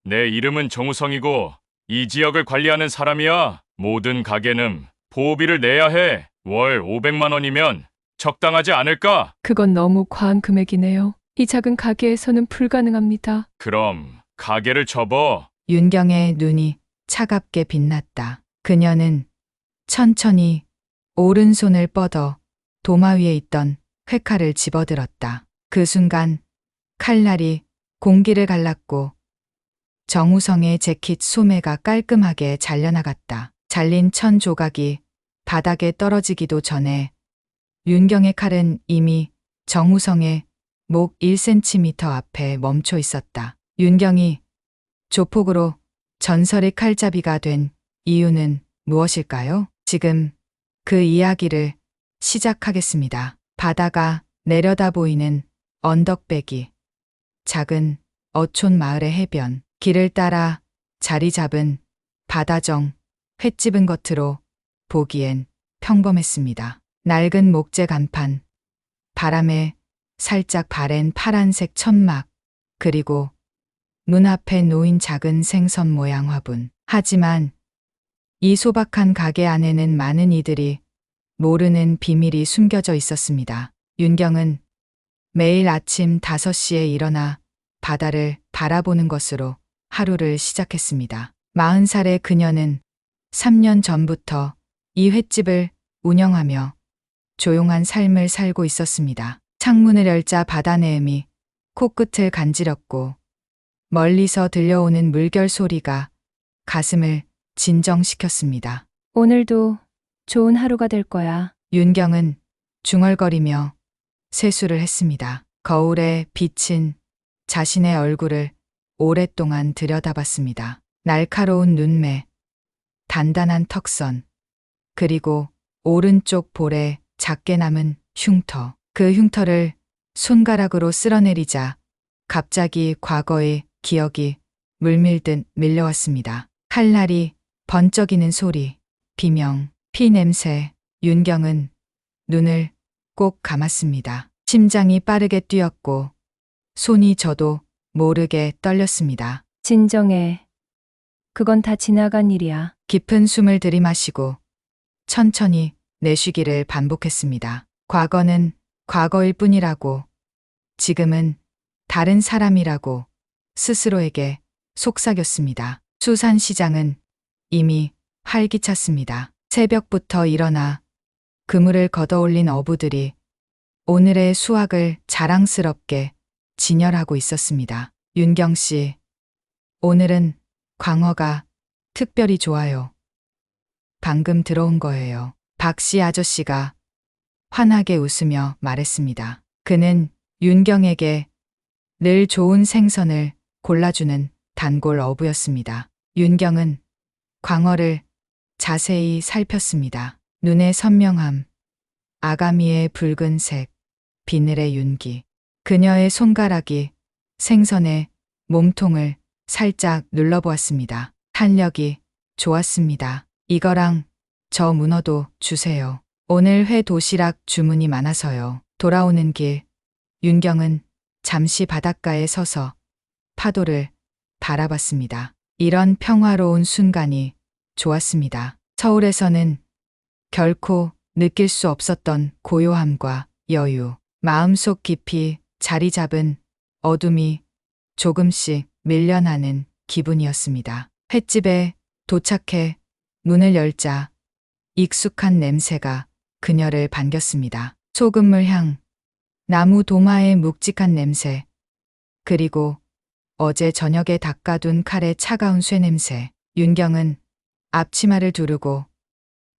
내 이름은 정우성이고 이 지역을 관리하는 사람이야. 모든 가게는 보호비를 내야 해. 월 500만 원이면 적당하지 않을까? 그건 너무 과한 금액이네요. 이 작은 가게에서는 불가능합니다. 그럼 가게를 접어. 윤경의 눈이 차갑게 빛났다. 그녀는 천천히 오른손을 뻗어 도마 위에 있던 회칼을 집어들었다. 그 순간 칼날이 공기를 갈랐고 정우성의 재킷 소매가 깔끔하게 잘려나갔다. 잘린 천 조각이 바닥에 떨어지기도 전에 윤경의 칼은 이미 정우성의 목 1cm 앞에 멈춰 있었다. 윤경이 조폭으로 전설의 칼잡이가 된 이유는 무엇일까요? 지금 그 이야기를 시작하겠습니다. 바다가 내려다 보이는 언덕배기, 작은 어촌 마을의 해변, 길을 따라 자리 잡은 바다정, 횟집은 겉으로 보기엔 평범했습니다. 낡은 목재 간판, 바람에 살짝 바랜 파란색 천막, 그리고 문 앞에 놓인 작은 생선 모양 화분. 하지만 이 소박한 가게 안에는 많은 이들이 모르는 비밀이 숨겨져 있었습니다. 윤경은 매일 아침 5시에 일어나 바다를 바라보는 것으로 하루를 시작했습니다. 40살의 그녀는 3년 전부터 이 횟집을 운영하며 조용한 삶을 살고 있었습니다. 창문을 열자 바다 내음이 코끝을 간지럽고 멀리서 들려오는 물결 소리가 가슴을 진정시켰습니다. 오늘도 좋은 하루가 될 거야. 윤경은 중얼거리며 세수를 했습니다. 거울에 비친 자신의 얼굴을 오랫동안 들여다봤습니다. 날카로운 눈매, 단단한 턱선, 그리고 오른쪽 볼에 작게 남은 흉터. 그 흉터를 손가락으로 쓸어내리자 갑자기 과거의 기억이 물밀듯 밀려왔습니다. 칼날이 번쩍이는 소리, 비명, 피 냄새. 윤경은 눈을 꼭 감았습니다. 심장이 빠르게 뛰었고 손이 저도 모르게 떨렸습니다. 진정해. 그건 다 지나간 일이야. 깊은 숨을 들이마시고 천천히 내쉬기를 반복했습니다. 과거는 과거일 뿐이라고, 지금은 다른 사람이라고 스스로에게 속삭였습니다. 수산시장은 이미 활기찼습니다. 새벽부터 일어나 그물을 걷어올린 어부들이 오늘의 수확을 자랑스럽게 진열하고 있었습니다. 윤경 씨, 오늘은 광어가 특별히 좋아요. 방금 들어온 거예요. 박 씨 아저씨가 환하게 웃으며 말했습니다. 그는 윤경에게 늘 좋은 생선을 골라주는 단골 어부였습니다. 윤경은 광어를 자세히 살폈습니다. 눈의 선명함, 아가미의 붉은색, 비늘의 윤기. 그녀의 손가락이 생선의 몸통을 살짝 눌러보았습니다. 탄력이 좋았습니다. 이거랑 저 문어도 주세요. 오늘 회 도시락 주문이 많아서요. 돌아오는 길, 윤경은 잠시 바닷가에 서서 파도를 바라봤습니다. 이런 평화로운 순간이 좋았습니다. 서울에서는 결코 느낄 수 없었던 고요함과 여유, 마음속 깊이 자리 잡은 어둠이 조금씩 밀려나는 기분이었습니다. 횟집에 도착해 문을 열자 익숙한 냄새가 그녀를 반겼습니다. 소금물 향, 나무 도마의 묵직한 냄새, 그리고 어제 저녁에 닦아둔 칼의 차가운 쇠냄새. 윤경은 앞치마를 두르고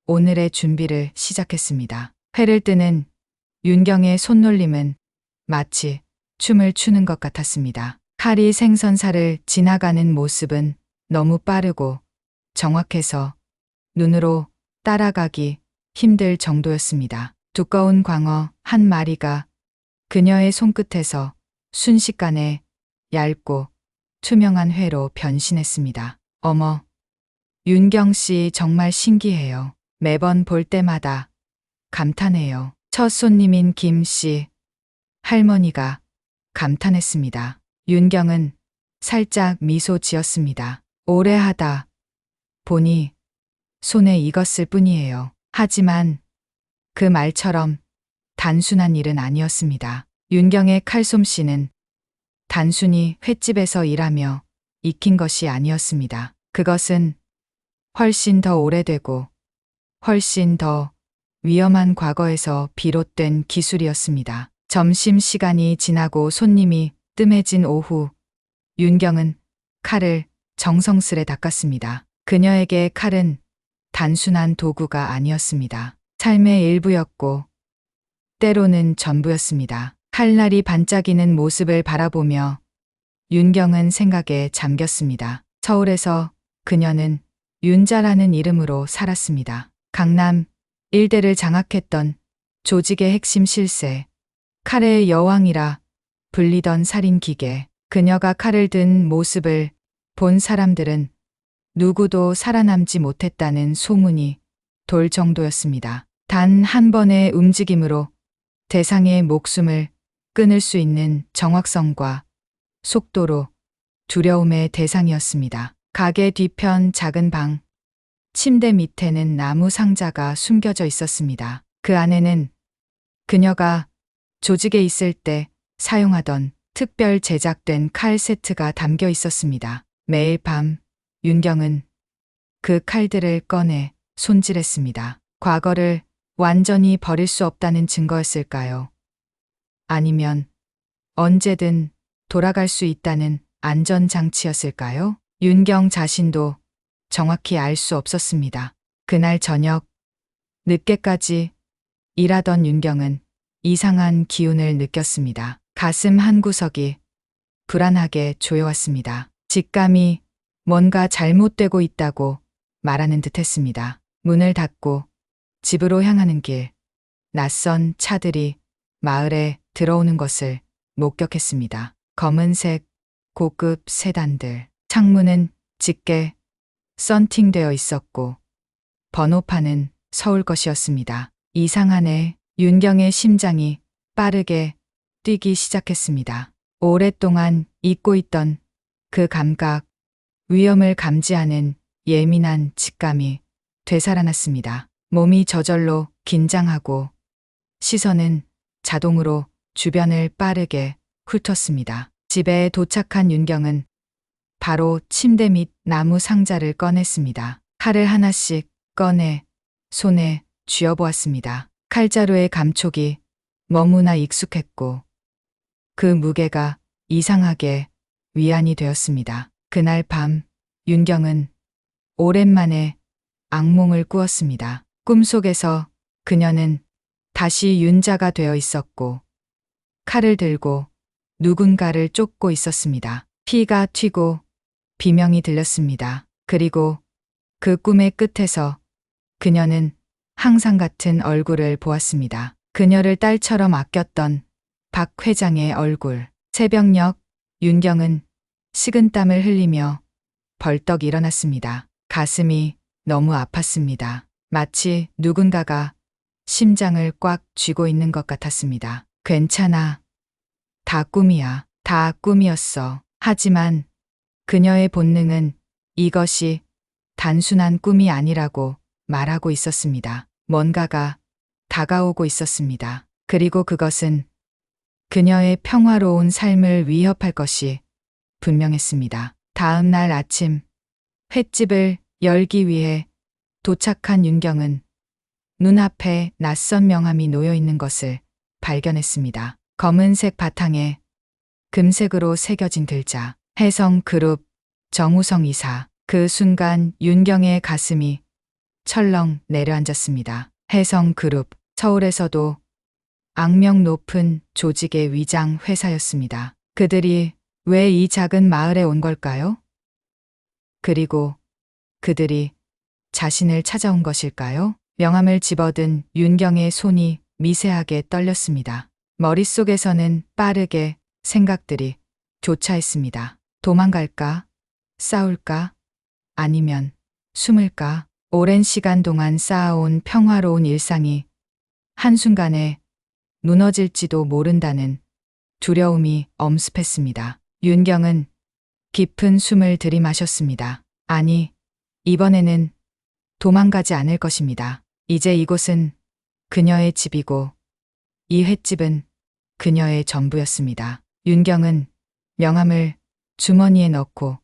오늘의 준비를 시작했습니다. 회를 뜨는 윤경의 손놀림은 마치 춤을 추는 것 같았습니다. 칼이 생선살을 지나가는 모습은 너무 빠르고 정확해서 눈으로 따라가기 힘들 정도였습니다. 두꺼운 광어 한 마리가 그녀의 손끝에서 순식간에 얇고 투명한 회로 변신했습니다. 어머, 윤경 씨 정말 신기해요. 매번 볼 때마다 감탄해요. 첫 손님인 김 씨, 할머니가 감탄했습니다. 윤경은 살짝 미소 지었습니다. 오래 하다 보니 손에 익었을 뿐이에요. 하지만 그 말처럼 단순한 일은 아니었습니다. 윤경의 칼솜씨는 단순히 횟집에서 일하며 익힌 것이 아니었습니다. 그것은 훨씬 더 오래되고 훨씬 더 위험한 과거에서 비롯된 기술이었습니다. 점심시간이 지나고 손님이 뜸해진 오후, 윤경은 칼을 정성스레 닦았습니다. 그녀에게 칼은 단순한 도구가 아니었습니다. 삶의 일부였고 때로는 전부였습니다. 칼날이 반짝이는 모습을 바라보며 윤경은 생각에 잠겼습니다. 서울에서 그녀는 윤자라는 이름으로 살았습니다. 강남 일대를 장악했던 조직의 핵심 실세, 칼의 여왕이라 불리던 살인기계. 그녀가 칼을 든 모습을 본 사람들은 누구도 살아남지 못했다는 소문이 돌 정도였습니다. 단 한 번의 움직임으로 대상의 목숨을 끊을 수 있는 정확성과 속도로 두려움의 대상이었습니다. 가게 뒤편 작은 방, 침대 밑에는 나무 상자가 숨겨져 있었습니다. 그 안에는 그녀가 조직에 있을 때 사용하던 특별 제작된 칼 세트가 담겨 있었습니다. 매일 밤 윤경은 그 칼들을 꺼내 손질했습니다. 과거를 완전히 버릴 수 없다는 증거였을까요? 아니면 언제든 돌아갈 수 있다는 안전장치였을까요? 윤경 자신도 정확히 알 수 없었습니다. 그날 저녁 늦게까지 일하던 윤경은 이상한 기운을 느꼈습니다. 가슴 한구석이 불안하게 조여왔습니다. 직감이 뭔가 잘못되고 있다고 말하는 듯했습니다. 문을 닫고 집으로 향하는 길, 낯선 차들이 마을에 들어오는 것을 목격했습니다. 검은색 고급 세단들, 창문은 짙게 썬팅되어 있었고 번호판은 서울 것이었습니다. 이상하네. 윤경의 심장이 빠르게 뛰기 시작했습니다. 오랫동안 잊고 있던 그 감각, 위험을 감지하는 예민한 직감이 되살아났습니다. 몸이 저절로 긴장하고 시선은 자동으로 주변을 빠르게 훑었습니다. 집에 도착한 윤경은 바로 침대 밑 나무 상자를 꺼냈습니다. 칼을 하나씩 꺼내 손에 쥐어보았습니다. 칼자루의 감촉이 너무나 익숙했고 그 무게가 이상하게 위안이 되었습니다. 그날 밤 윤경은 오랜만에 악몽을 꾸었습니다. 꿈속에서 그녀는 다시 윤자가 되어 있었고 칼을 들고 누군가를 쫓고 있었습니다. 피가 튀고 비명이 들렸습니다. 그리고 그 꿈의 끝에서 그녀는 항상 같은 얼굴을 보았습니다. 그녀를 딸처럼 아꼈던 박 회장의 얼굴. 새벽녘 윤경은 식은땀을 흘리며 벌떡 일어났습니다. 가슴이 너무 아팠습니다. 마치 누군가가 심장을 꽉 쥐고 있는 것 같았습니다. 괜찮아. 다 꿈이야. 다 꿈이었어. 하지만 그녀의 본능은 이것이 단순한 꿈이 아니라고 말하고 있었습니다. 뭔가가 다가오고 있었습니다. 그리고 그것은 그녀의 평화로운 삶을 위협할 것이 분명했습니다. 다음 날 아침 횟집을 열기 위해 도착한 윤경은 눈앞에 낯선 명함이 놓여 있는 것을 발견했습니다. 검은색 바탕에 금색으로 새겨진 글자. 혜성그룹 정우성 이사. 그 순간 윤경의 가슴이 철렁 내려앉았습니다. 혜성그룹, 서울에서도 악명 높은 조직의 위장 회사였습니다. 그들이 왜 이 작은 마을에 온 걸까요? 그리고 그들이 자신을 찾아온 것일까요? 명함을 집어든 윤경의 손이 미세하게 떨렸습니다. 머릿속에서는 빠르게 생각들이 교차했습니다. 도망갈까? 싸울까? 아니면 숨을까? 오랜 시간 동안 쌓아온 평화로운 일상이 한순간에 무너질지도 모른다는 두려움이 엄습했습니다. 윤경은 깊은 숨을 들이마셨습니다. 아니, 이번에는 도망가지 않을 것입니다. 이제 이곳은 그녀의 집이고 이 횟집은 그녀의 전부였습니다. 윤경은 명함을 주머니에 넣고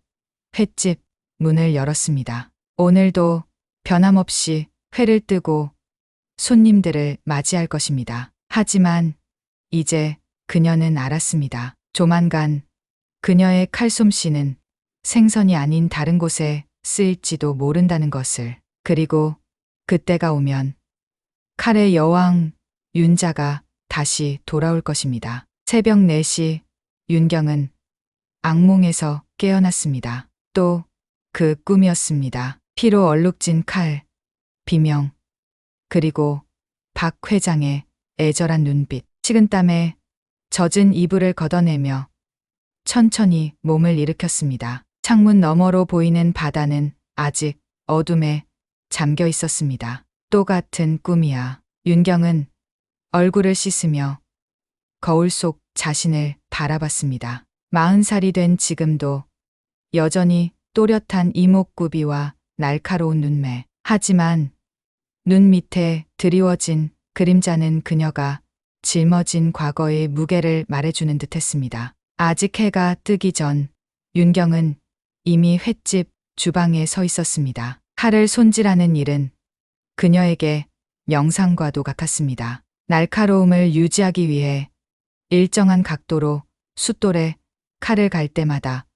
횟집 문을 열었습니다. 오늘도 변함없이 회를 뜨고 손님들을 맞이할 것입니다. 하지만 이제 그녀는 알았습니다. 조만간 그녀의 칼솜씨는 생선이 아닌 다른 곳에 쓰일지도 모른다는 것을. 그리고 그때가 오면 칼의 여왕 윤자가 다시 돌아올 것입니다. 새벽 4시 윤경은 악몽에서 깨어났습니다. 또 그 꿈이었습니다. 피로 얼룩진 칼, 비명, 그리고 박 회장의 애절한 눈빛, 식은땀에 젖은 이불을 걷어내며 천천히 몸을 일으켰습니다. 창문 너머로 보이는 바다는 아직 어둠에 잠겨 있었습니다. 똑같은 꿈이야. 윤경은 얼굴을 씻으며 거울 속 자신을 바라봤습니다. 40살이 된 지금도 여전히 또렷한 이목구비와 날카로운 눈매. 하지만 눈 밑에 드리워진 그림자는 그녀가 짊어진 과거의 무게를 말해주는 듯했습니다. 아직 해가 뜨기 전 윤경은 이미 횟집 주방에 서 있었습니다. 칼을 손질하는 일은 그녀에게 명상과도 같았습니다. 날카로움을 유지하기 위해 일정한 각도로 숫돌에 칼을 갈 때마다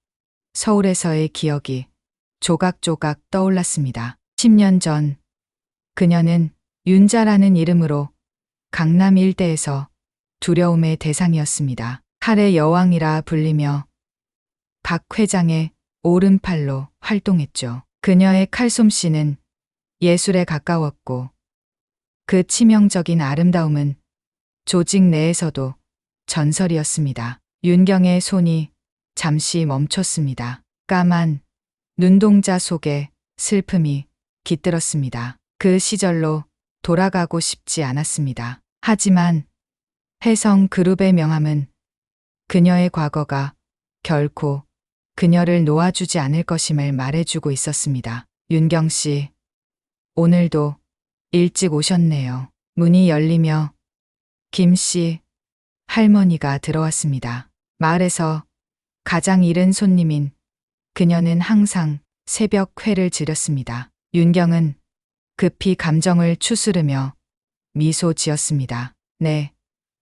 서울에서의 기억이 조각조각 떠올랐습니다. 10년 전 그녀는 윤자라는 이름으로 강남 일대에서 두려움의 대상이었습니다. 칼의 여왕이라 불리며 박 회장의 오른팔로 활동했죠. 그녀의 칼솜씨는 예술에 가까웠고 그 치명적인 아름다움은 조직 내에서도 전설이었습니다. 윤경의 손이 잠시 멈췄습니다. 까만 눈동자 속에 슬픔이 깃들었습니다. 그 시절로 돌아가고 싶지 않았습니다. 하지만 혜성 그룹의 명함은 그녀의 과거가 결코 그녀를 놓아주지 않을 것임을 말해주고 있었습니다. 윤경 씨, 오늘도 일찍 오셨네요. 문이 열리며 김 씨 할머니가 들어왔습니다. 마을에서 가장 이른 손님인 그녀는 항상 새벽 회를 지렸습니다. 윤경은 급히 감정을 추스르며 미소 지었습니다. 네,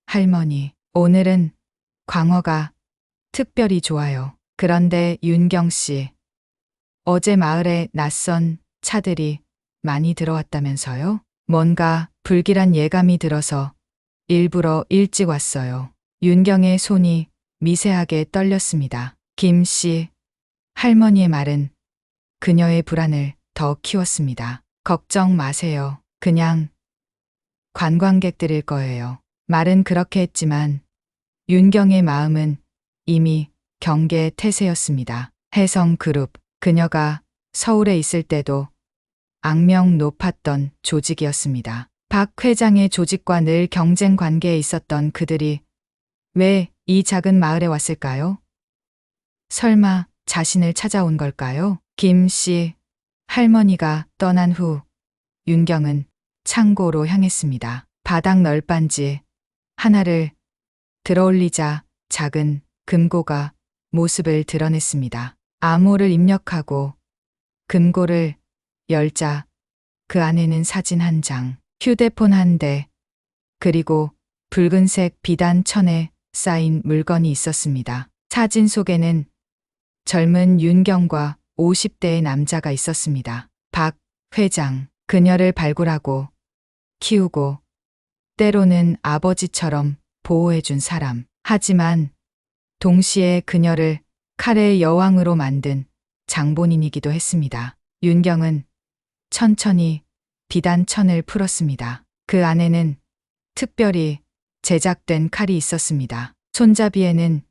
할머니, 오늘은 광어가 특별히 좋아요. 그런데 윤경 씨, 어제 마을에 낯선 차들이 많이 들어왔다면서요? 뭔가 불길한 예감이 들어서 일부러 일찍 왔어요. 윤경의 손이 미세하게 떨렸습니다. 김 씨, 할머니의 말은 그녀의 불안을 더 키웠습니다. 걱정 마세요. 그냥 관광객들일 거예요. 말은 그렇게 했지만 윤경의 마음은 이미 경계 태세였습니다. 혜성그룹, 그녀가 서울에 있을 때도 악명 높았던 조직이었습니다. 박 회장의 조직과 늘 경쟁 관계에 있었던 그들이 왜 이 작은 마을에 왔을까요? 설마 자신을 찾아온 걸까요? 김 씨, 할머니가 떠난 후 윤경은 창고로 향했습니다. 바닥 널빤지 하나를 들어올리자 작은 금고가 모습을 드러냈습니다. 암호를 입력하고 금고를 열자 그 안에는 사진 한 장, 휴대폰 한 대, 그리고 붉은색 비단 천에 쌓인 물건이 있었습니다. 사진 속에는 젊은 윤경과 50대의 남자가 있었습니다. 박 회장, 그녀를 발굴하고 키우고 때로는 아버지처럼 보호해준 사람. 하지만 동시에 그녀를 칼의 여왕으로 만든 장본인이기도 했습니다. 윤경은 천천히 비단천을 풀었습니다. 그 안에는 특별히 제작된 칼이 있었습니다. 손잡이에는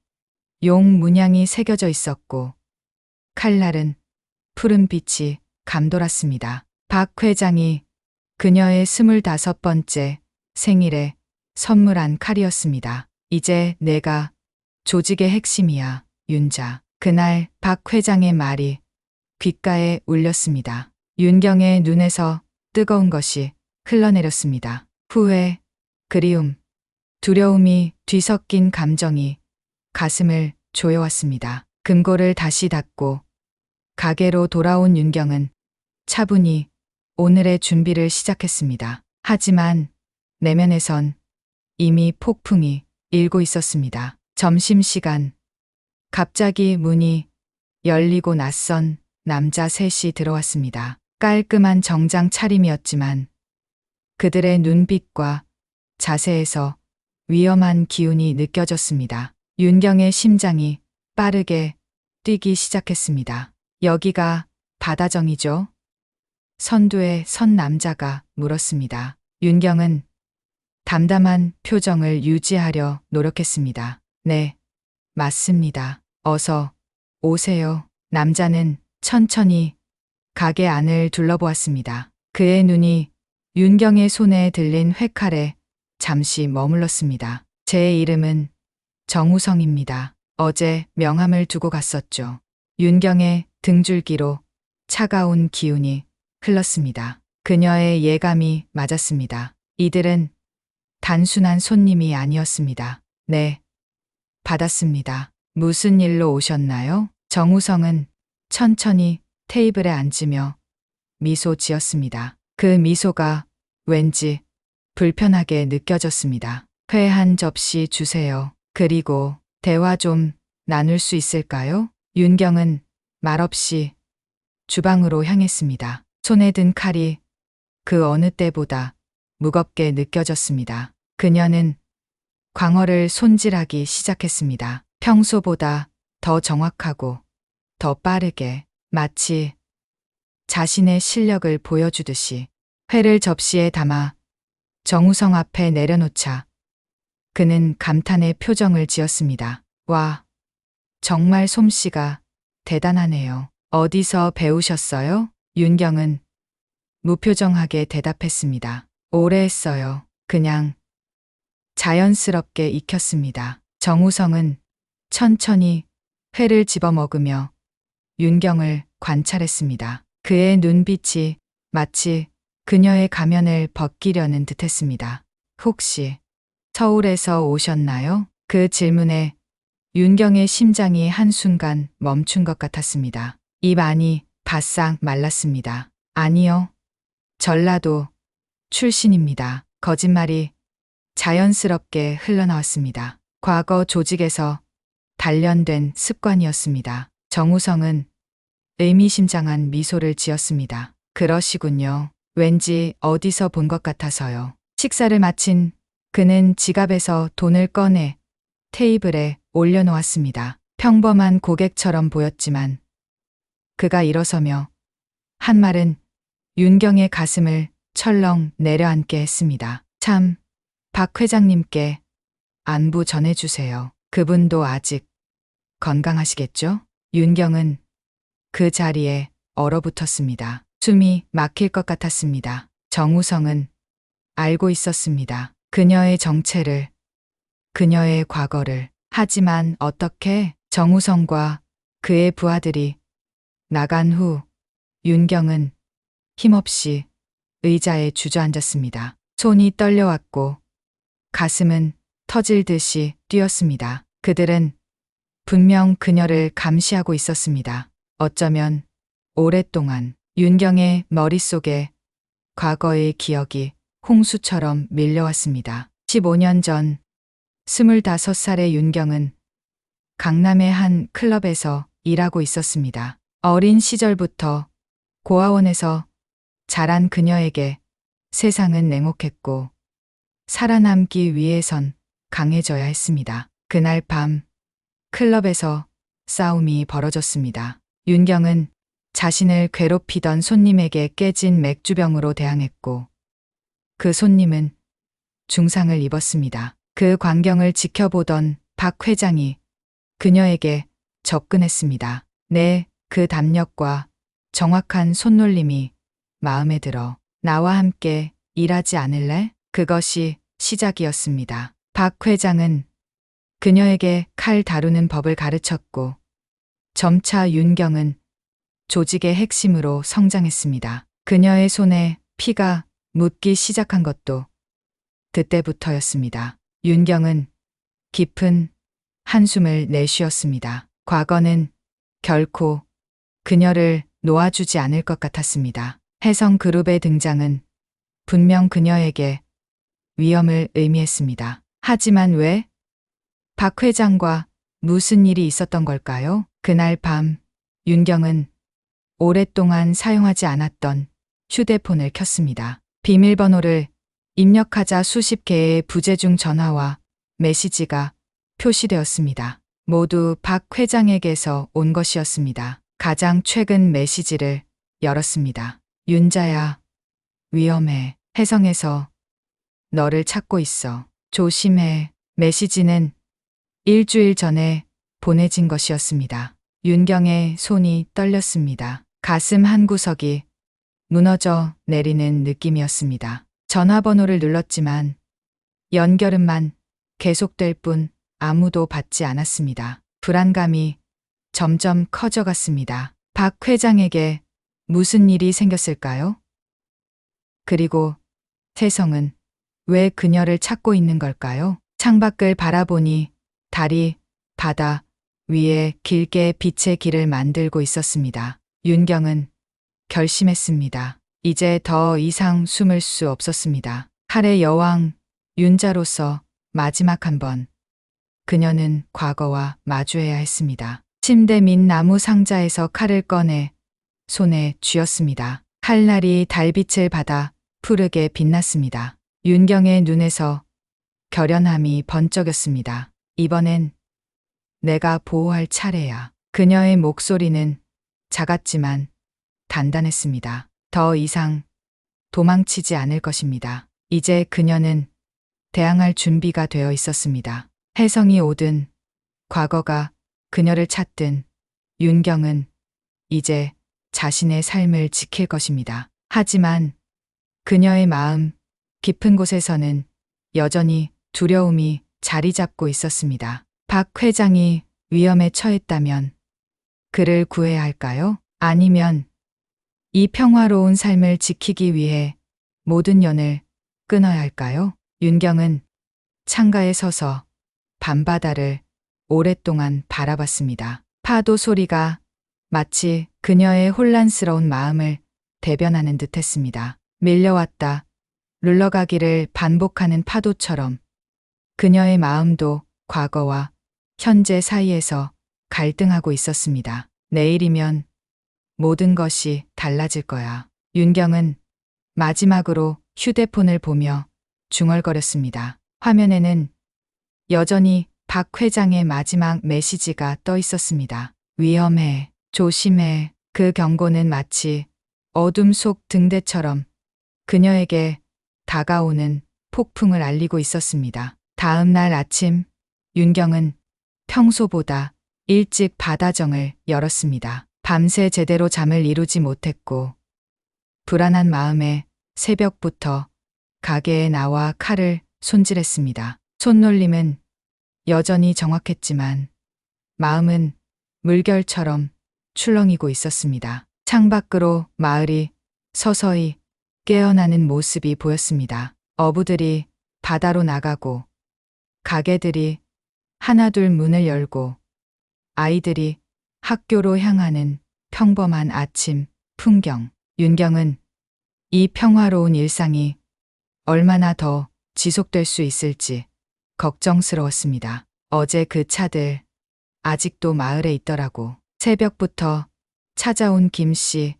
용 문양이 새겨져 있었고 칼날은 푸른 빛이 감돌았습니다. 박 회장이 그녀의 25번째 생일에 선물한 칼이었습니다. 이제 내가 조직의 핵심이야, 윤자. 그날 박 회장의 말이 귓가에 울렸습니다. 윤경의 눈에서 뜨거운 것이 흘러내렸습니다. 후회, 그리움, 두려움이 뒤섞인 감정이 가슴을 조여왔습니다. 금고를 다시 닫고 가게로 돌아온 윤경은 차분히 오늘의 준비를 시작했습니다. 하지만 내면에선 이미 폭풍이 일고 있었습니다. 점심시간, 갑자기 문이 열리고 낯선 남자 셋이 들어왔습니다. 깔끔한 정장 차림이었지만 그들의 눈빛과 자세에서 위험한 기운이 느껴졌습니다. 윤경의 심장이 빠르게 뛰기 시작했습니다. 여기가 바다정이죠? 선두에 선 남자가 물었습니다. 윤경은 담담한 표정을 유지하려 노력했습니다. 네, 맞습니다. 어서 오세요. 남자는 천천히 가게 안을 둘러보았습니다. 그의 눈이 윤경의 손에 들린 회칼에 잠시 머물렀습니다. 제 이름은 정우성입니다. 어제 명함을 두고 갔었죠. 윤경의 등줄기로 차가운 기운이 흘렀습니다. 그녀의 예감이 맞았습니다. 이들은 단순한 손님이 아니었습니다. 네, 받았습니다. 무슨 일로 오셨나요? 정우성은 천천히 테이블에 앉으며 미소 지었습니다. 그 미소가 왠지 불편하게 느껴졌습니다. 회 한 접시 주세요. 그리고 대화 좀 나눌 수 있을까요? 윤경은 말없이 주방으로 향했습니다. 손에 든 칼이 그 어느 때보다 무겁게 느껴졌습니다. 그녀는 광어를 손질하기 시작했습니다. 평소보다 더 정확하고 더 빠르게, 마치 자신의 실력을 보여주듯이. 회를 접시에 담아 정우성 앞에 내려놓자 그는 감탄의 표정을 지었습니다. 와, 정말 솜씨가 대단하네요. 어디서 배우셨어요? 윤경은 무표정하게 대답했습니다. 오래 했어요. 그냥 자연스럽게 익혔습니다. 정우성은 천천히 회를 집어먹으며 윤경을 관찰했습니다. 그의 눈빛이 마치 그녀의 가면을 벗기려는 듯했습니다. 혹시 서울에서 오셨나요? 그 질문에 윤경의 심장이 한순간 멈춘 것 같았습니다. 입 안이 바싹 말랐습니다. 아니요. 전라도 출신입니다. 거짓말이 자연스럽게 흘러나왔습니다. 과거 조직에서 단련된 습관이었습니다. 정우성은 의미심장한 미소를 지었습니다. 그러시군요. 왠지 어디서 본 것 같아서요. 식사를 마친 그는 지갑에서 돈을 꺼내 테이블에 올려놓았습니다. 평범한 고객처럼 보였지만 그가 일어서며 한 말은 윤경의 가슴을 철렁 내려앉게 했습니다. 참, 박 회장님께 안부 전해주세요. 그분도 아직 건강하시겠죠? 윤경은 그 자리에 얼어붙었습니다. 숨이 막힐 것 같았습니다. 정우성은 알고 있었습니다. 그녀의 정체를, 그녀의 과거를. 하지만 어떻게? 정우성과 그의 부하들이 나간 후 윤경은 힘없이 의자에 주저앉았습니다. 손이 떨려왔고 가슴은 터질 듯이 뛰었습니다. 그들은 분명 그녀를 감시하고 있었습니다. 어쩌면 오랫동안. 윤경의 머릿속에 과거의 기억이 홍수처럼 밀려왔습니다. 15년 전 25살의 윤경은 강남의 한 클럽에서 일하고 있었습니다. 어린 시절부터 고아원에서 자란 그녀에게 세상은 냉혹했고 살아남기 위해선 강해져야 했습니다. 그날 밤 클럽에서 싸움이 벌어졌습니다. 윤경은 자신을 괴롭히던 손님에게 깨진 맥주병으로 대항했고 그 손님은 중상을 입었습니다. 그 광경을 지켜보던 박 회장이 그녀에게 접근했습니다. 네, 그 담력과 정확한 손놀림이 마음에 들어. 나와 함께 일하지 않을래? 그것이 시작이었습니다. 박 회장은 그녀에게 칼 다루는 법을 가르쳤고 점차 윤경은 조직의 핵심으로 성장했습니다. 그녀의 손에 피가 묻기 시작한 것도 그때부터였습니다. 윤경은 깊은 한숨을 내쉬었습니다. 과거는 결코 그녀를 놓아주지 않을 것 같았습니다. 혜성그룹의 등장은 분명 그녀에게 위험을 의미했습니다. 하지만 왜? 박 회장과 무슨 일이 있었던 걸까요? 그날 밤 윤경은 오랫동안 사용하지 않았던 휴대폰을 켰습니다. 비밀번호를 입력하자 수십 개의 부재중 전화와 메시지가 표시되었습니다. 모두 박 회장에게서 온 것이었습니다. 가장 최근 메시지를 열었습니다. 윤자야, 위험해. 혜성에서 너를 찾고 있어. 조심해. 메시지는 일주일 전에 보내진 것이었습니다. 윤경의 손이 떨렸습니다. 가슴 한구석이 무너져 내리는 느낌이었습니다. 전화번호를 눌렀지만 연결음만 계속될 뿐 아무도 받지 않았습니다. 불안감이 점점 커져갔습니다. 박 회장에게 무슨 일이 생겼을까요? 그리고 혜성은 왜 그녀를 찾고 있는 걸까요? 창밖을 바라보니 달이 바다 위에 길게 빛의 길을 만들고 있었습니다. 윤경은 결심했습니다. 이제 더 이상 숨을 수 없었습니다. 칼의 여왕 윤자로서 마지막 한 번 그녀는 과거와 마주해야 했습니다. 침대 밑 나무 상자에서 칼을 꺼내 손에 쥐었습니다. 칼날이 달빛을 받아 푸르게 빛났습니다. 윤경의 눈에서 결연함이 번쩍였습니다. 이번엔 내가 보호할 차례야. 그녀의 목소리는 작았지만 단단했습니다. 더 이상 도망치지 않을 것입니다. 이제 그녀는 대항할 준비가 되어 있었습니다. 혜성이 오든 과거가 그녀를 찾든 윤경은 이제 자신의 삶을 지킬 것입니다. 하지만 그녀의 마음 깊은 곳에서는 여전히 두려움이 자리 잡고 있었습니다. 박 회장이 위험에 처했다면 그를 구해야 할까요? 아니면 이 평화로운 삶을 지키기 위해 모든 연을 끊어야 할까요? 윤경은 창가에 서서 밤바다를 오랫동안 바라봤습니다. 파도 소리가 마치 그녀의 혼란스러운 마음을 대변하는 듯했습니다. 밀려왔다 눌러가기를 반복하는 파도처럼 그녀의 마음도 과거와 현재 사이에서 갈등하고 있었습니다. 내일이면 모든 것이 달라질 거야. 윤경은 마지막으로 휴대폰을 보며 중얼거렸습니다. 화면에는 여전히 박 회장의 마지막 메시지가 떠 있었습니다. 위험해. 조심해. 그 경고는 마치 어둠 속 등대처럼 그녀에게 다가오는 폭풍을 알리고 있었습니다. 다음 날 아침 윤경은 평소보다 일찍 바다정을 열었습니다. 밤새 제대로 잠을 이루지 못했고 불안한 마음에 새벽부터 가게에 나와 칼을 손질했습니다. 손놀림은 여전히 정확했지만 마음은 물결처럼 출렁이고 있었습니다. 창밖으로 마을이 서서히 깨어나는 모습이 보였습니다. 어부들이 바다로 나가고 가게들이 하나둘 문을 열고 아이들이 학교로 향하는 평범한 아침 풍경. 윤경은 이 평화로운 일상이 얼마나 더 지속될 수 있을지 걱정스러웠습니다. 어제 그 차들 아직도 마을에 있더라고. 새벽부터 찾아온 김씨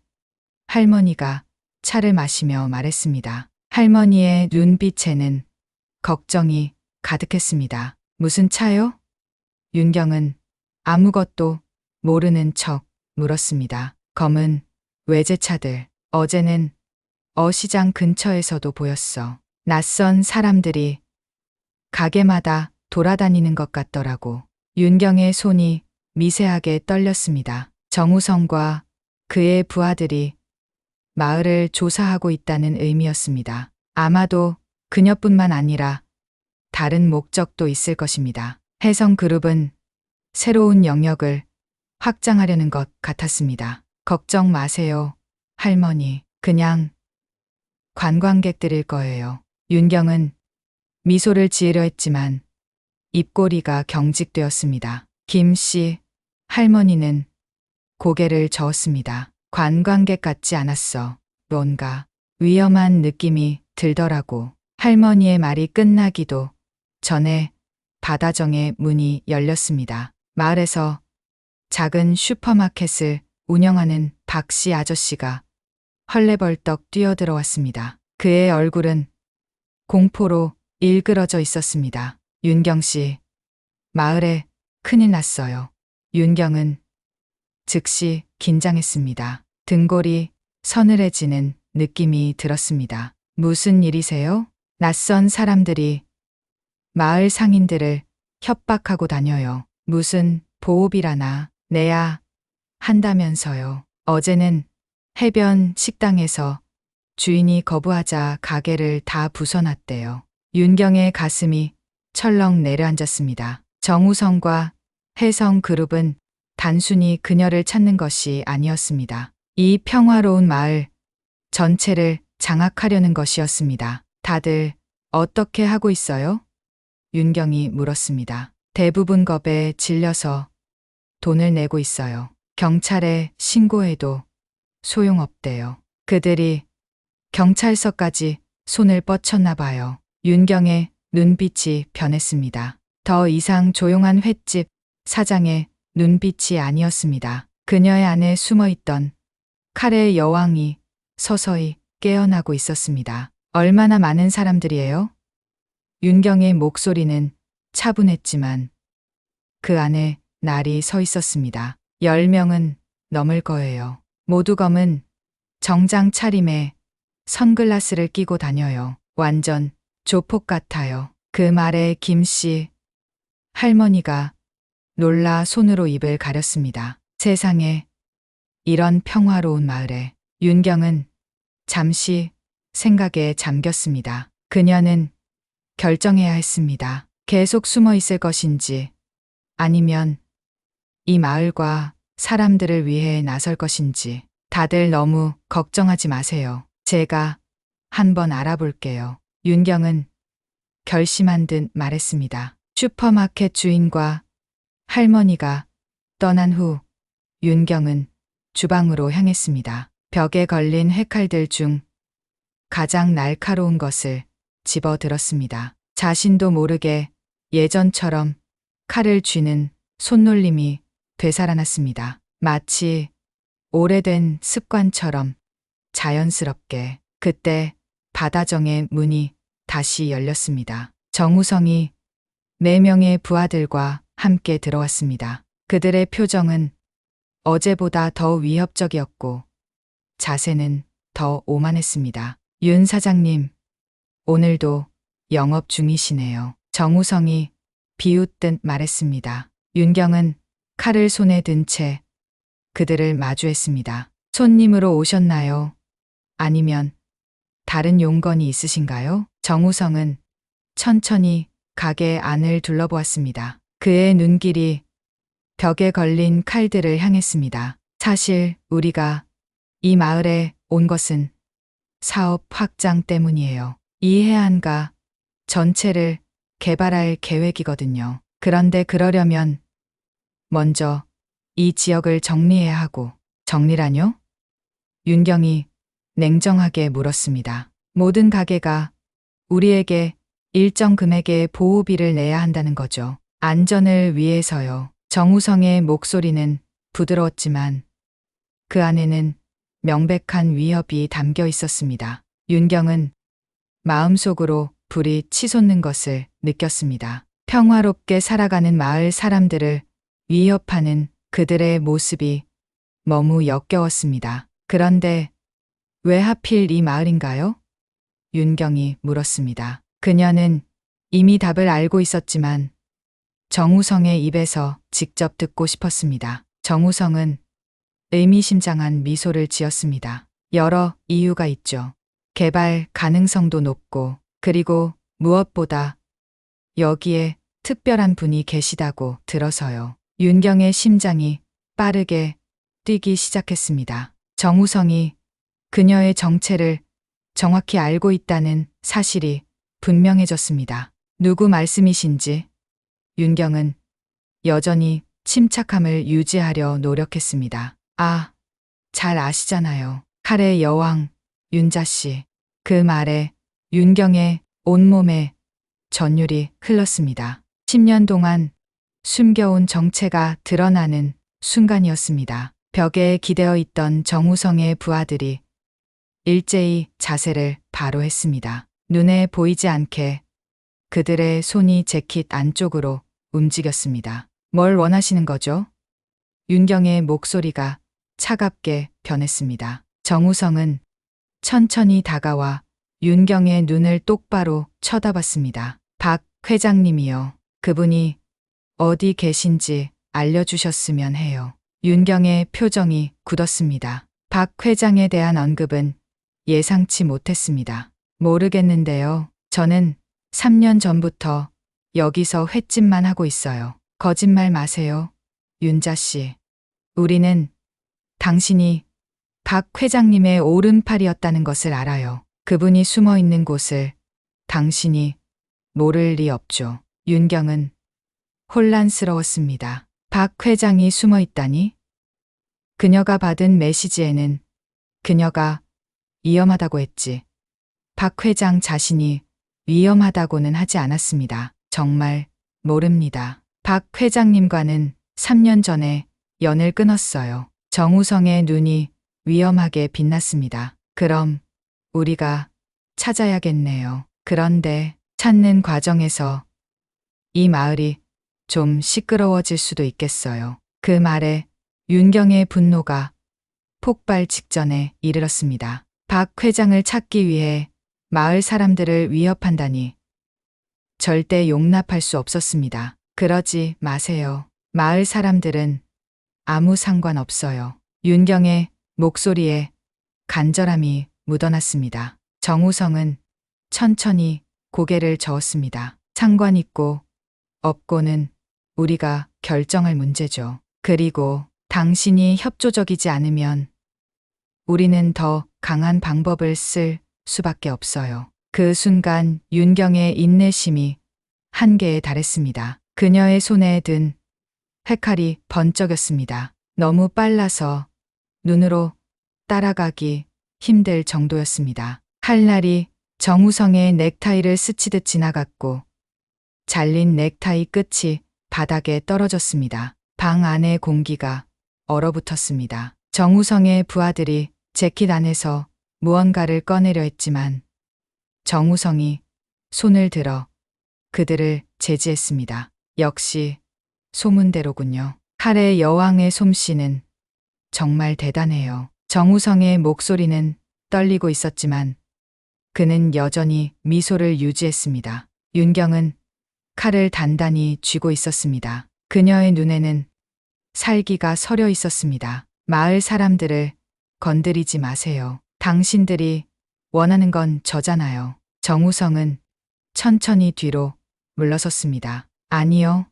할머니가 차를 마시며 말했습니다. 할머니의 눈빛에는 걱정이 가득했습니다. 무슨 차요? 윤경은 아무것도 모르는 척 물었습니다. 검은 외제차들. 어제는 어시장 근처에서도 보였어. 낯선 사람들이 가게마다 돌아다니는 것 같더라고. 윤경의 손이 미세하게 떨렸습니다. 정우성과 그의 부하들이 마을을 조사하고 있다는 의미였습니다. 아마도 그녀뿐만 아니라 다른 목적도 있을 것입니다. 혜성그룹은 새로운 영역을 확장하려는 것 같았습니다. 걱정 마세요, 할머니. 그냥 관광객들일 거예요. 윤경은 미소를 지으려 했지만 입꼬리가 경직되었습니다. 김 씨, 할머니는 고개를 저었습니다. 관광객 같지 않았어. 뭔가 위험한 느낌이 들더라고. 할머니의 말이 끝나기도 전에 바다정의 문이 열렸습니다. 마을에서 작은 슈퍼마켓을 운영하는 박씨 아저씨가 헐레벌떡 뛰어들어왔습니다. 그의 얼굴은 공포로 일그러져 있었습니다. 윤경 씨, 마을에 큰일 났어요. 윤경은 즉시 긴장했습니다. 등골이 서늘해지는 느낌이 들었습니다. 무슨 일이세요? 낯선 사람들이 마을 상인들을 협박하고 다녀요. 무슨 보호비라나 내야 한다면서요. 어제는 해변 식당에서 주인이 거부하자 가게를 다 부숴놨대요. 윤경의 가슴이 철렁 내려앉았습니다. 정우성과 혜성그룹은 단순히 그녀를 찾는 것이 아니었습니다. 이 평화로운 마을 전체를 장악하려는 것이었습니다. 다들 어떻게 하고 있어요? 윤경이 물었습니다. 대부분 겁에 질려서 돈을 내고 있어요. 경찰에 신고해도 소용없대요. 그들이 경찰서까지 손을 뻗쳤나 봐요. 윤경의 눈빛이 변했습니다. 더 이상 조용한 횟집 사장의 눈빛이 아니었습니다. 그녀의 안에 숨어있던 칼의 여왕이 서서히 깨어나고 있었습니다. 얼마나 많은 사람들이에요? 윤경의 목소리는 차분했지만 그 안에 날이 서 있었습니다. 10명은 넘을 거예요. 모두 검은 정장 차림에 선글라스를 끼고 다녀요. 완전 조폭 같아요. 그 말에 김씨 할머니가 놀라 손으로 입을 가렸습니다. 세상에, 이런 평화로운 마을에. 윤경은 잠시 생각에 잠겼습니다. 그녀는 결정해야 했습니다. 계속 숨어 있을 것인지 아니면 이 마을과 사람들을 위해 나설 것인지. 다들 너무 걱정하지 마세요. 제가 한번 알아볼게요. 윤경은 결심한 듯 말했습니다. 슈퍼마켓 주인과 할머니가 떠난 후 윤경은 주방으로 향했습니다. 벽에 걸린 회칼들 중 가장 날카로운 것을 집어 들었습니다. 자신도 모르게 예전처럼 칼을 쥐는 손놀림이 되살아났습니다. 마치 오래된 습관처럼 자연스럽게. 그때 바다정의 문이 다시 열렸습니다. 정우성이 4명의 부하들과 함께 들어왔습니다. 그들의 표정은 어제보다 더 위협적이었고 자세는 더 오만했습니다. 윤 사장님, 오늘도 영업 중이시네요. 정우성이 비웃듯 말했습니다. 윤경은 칼을 손에 든 채 그들을 마주했습니다. 손님으로 오셨나요? 아니면 다른 용건이 있으신가요? 정우성은 천천히 가게 안을 둘러보았습니다. 그의 눈길이 벽에 걸린 칼들을 향했습니다. 사실 우리가 이 마을에 온 것은 사업 확장 때문이에요. 이 해안가 전체를 개발할 계획이거든요. 그런데 그러려면 먼저 이 지역을 정리해야 하고. 정리라뇨? 윤경이 냉정하게 물었습니다. 모든 가게가 우리에게 일정 금액의 보호비를 내야 한다는 거죠. 안전을 위해서요. 정우성의 목소리는 부드러웠지만 그 안에는 명백한 위협이 담겨 있었습니다. 윤경은 마음속으로 불이 치솟는 것을 느꼈습니다. 평화롭게 살아가는 마을 사람들을 위협하는 그들의 모습이 너무 역겨웠습니다. 그런데 왜 하필 이 마을인가요? 윤경이 물었습니다. 그녀는 이미 답을 알고 있었지만 정우성의 입에서 직접 듣고 싶었습니다. 정우성은 의미심장한 미소를 지었습니다. 여러 이유가 있죠. 개발 가능성도 높고, 그리고 무엇보다 여기에 특별한 분이 계시다고 들어서요. 윤경의 심장이 빠르게 뛰기 시작했습니다. 정우성이 그녀의 정체를 정확히 알고 있다는 사실이 분명해졌습니다. 누구 말씀이신지 윤경은 여전히 침착함을 유지하려 노력했습니다. 아, 잘 아시잖아요. 칼의 여왕 윤자 씨. 그 말에 윤경의 온몸에 전율이 흘렀습니다. 10년 동안 숨겨온 정체가 드러나는 순간이었습니다. 벽에 기대어 있던 정우성의 부하들이 일제히 자세를 바로 했습니다. 눈에 보이지 않게 그들의 손이 재킷 안쪽으로 움직였습니다. 뭘 원하시는 거죠? 윤경의 목소리가 차갑게 변했습니다. 정우성은 천천히 다가와 윤경의 눈을 똑바로 쳐다봤습니다. 박 회장님이요. 그분이 어디 계신지 알려주셨으면 해요. 윤경의 표정이 굳었습니다. 박 회장에 대한 언급은 예상치 못했습니다. 모르겠는데요. 저는 3년 전부터 여기서 횟집만 하고 있어요. 거짓말 마세요. 윤자 씨. 우리는 당신이 박 회장님의 오른팔이었다는 것을 알아요. 그분이 숨어 있는 곳을 당신이 모를 리 없죠. 윤경은 혼란스러웠습니다. 박 회장이 숨어 있다니? 그녀가 받은 메시지에는 그녀가 위험하다고 했지. 박 회장 자신이 위험하다고는 하지 않았습니다. 정말 모릅니다. 박 회장님과는 3년 전에 연을 끊었어요. 정우성의 눈이 위험하게 빛났습니다. 그럼 우리가 찾아야겠네요. 그런데 찾는 과정에서 이 마을이 좀 시끄러워질 수도 있겠어요. 그 말에 윤경의 분노가 폭발 직전에 이르렀습니다. 박 회장을 찾기 위해 마을 사람들을 위협한다니 절대 용납할 수 없었습니다. 그러지 마세요. 마을 사람들은 아무 상관없어요. 윤경의 목소리에 간절함이 묻어났습니다. 정우성은 천천히 고개를 저었습니다. 상관 있고 없고는 우리가 결정할 문제죠. 그리고 당신이 협조적이지 않으면 우리는 더 강한 방법을 쓸 수밖에 없어요. 그 순간 윤경의 인내심이 한계에 달했습니다. 그녀의 손에 든 회칼이 번쩍였습니다. 너무 빨라서 눈으로 따라가기 힘들 정도였습니다. 칼날이 정우성의 넥타이를 스치듯 지나갔고 잘린 넥타이 끝이 바닥에 떨어졌습니다. 방 안의 공기가 얼어붙었습니다. 정우성의 부하들이 재킷 안에서 무언가를 꺼내려 했지만 정우성이 손을 들어 그들을 제지했습니다. 역시 소문대로군요. 칼의 여왕의 솜씨는 정말 대단해요. 정우성의 목소리는 떨리고 있었지만 그는 여전히 미소를 유지했습니다. 윤경은 칼을 단단히 쥐고 있었습니다. 그녀의 눈에는 살기가 서려 있었습니다. 마을 사람들을 건드리지 마세요. 당신들이 원하는 건 저잖아요. 정우성은 천천히 뒤로 물러섰습니다. 아니요.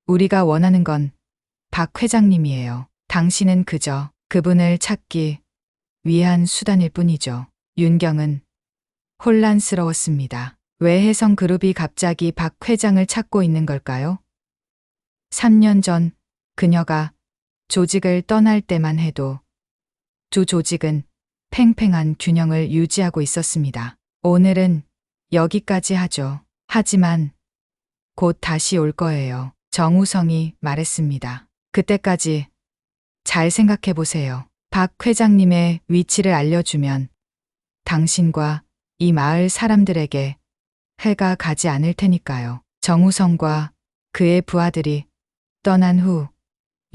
우리가 원하는 건 박 회장님이에요. 당신은 그저 그분을 찾기 위한 수단일 뿐이죠. 윤경은 혼란스러웠습니다. 왜 혜성그룹이 갑자기 박 회장을 찾고 있는 걸까요? 3년 전 그녀가 조직을 떠날 때만 해도 두 조직은 팽팽한 균형을 유지하고 있었습니다. 오늘은 여기까지 하죠. 하지만 곧 다시 올 거예요. 정우성이 말했습니다. 그때까지 잘 생각해 보세요. 박 회장님의 위치를 알려주면 당신과 이 마을 사람들에게 해가 가지 않을 테니까요. 정우성과 그의 부하들이 떠난 후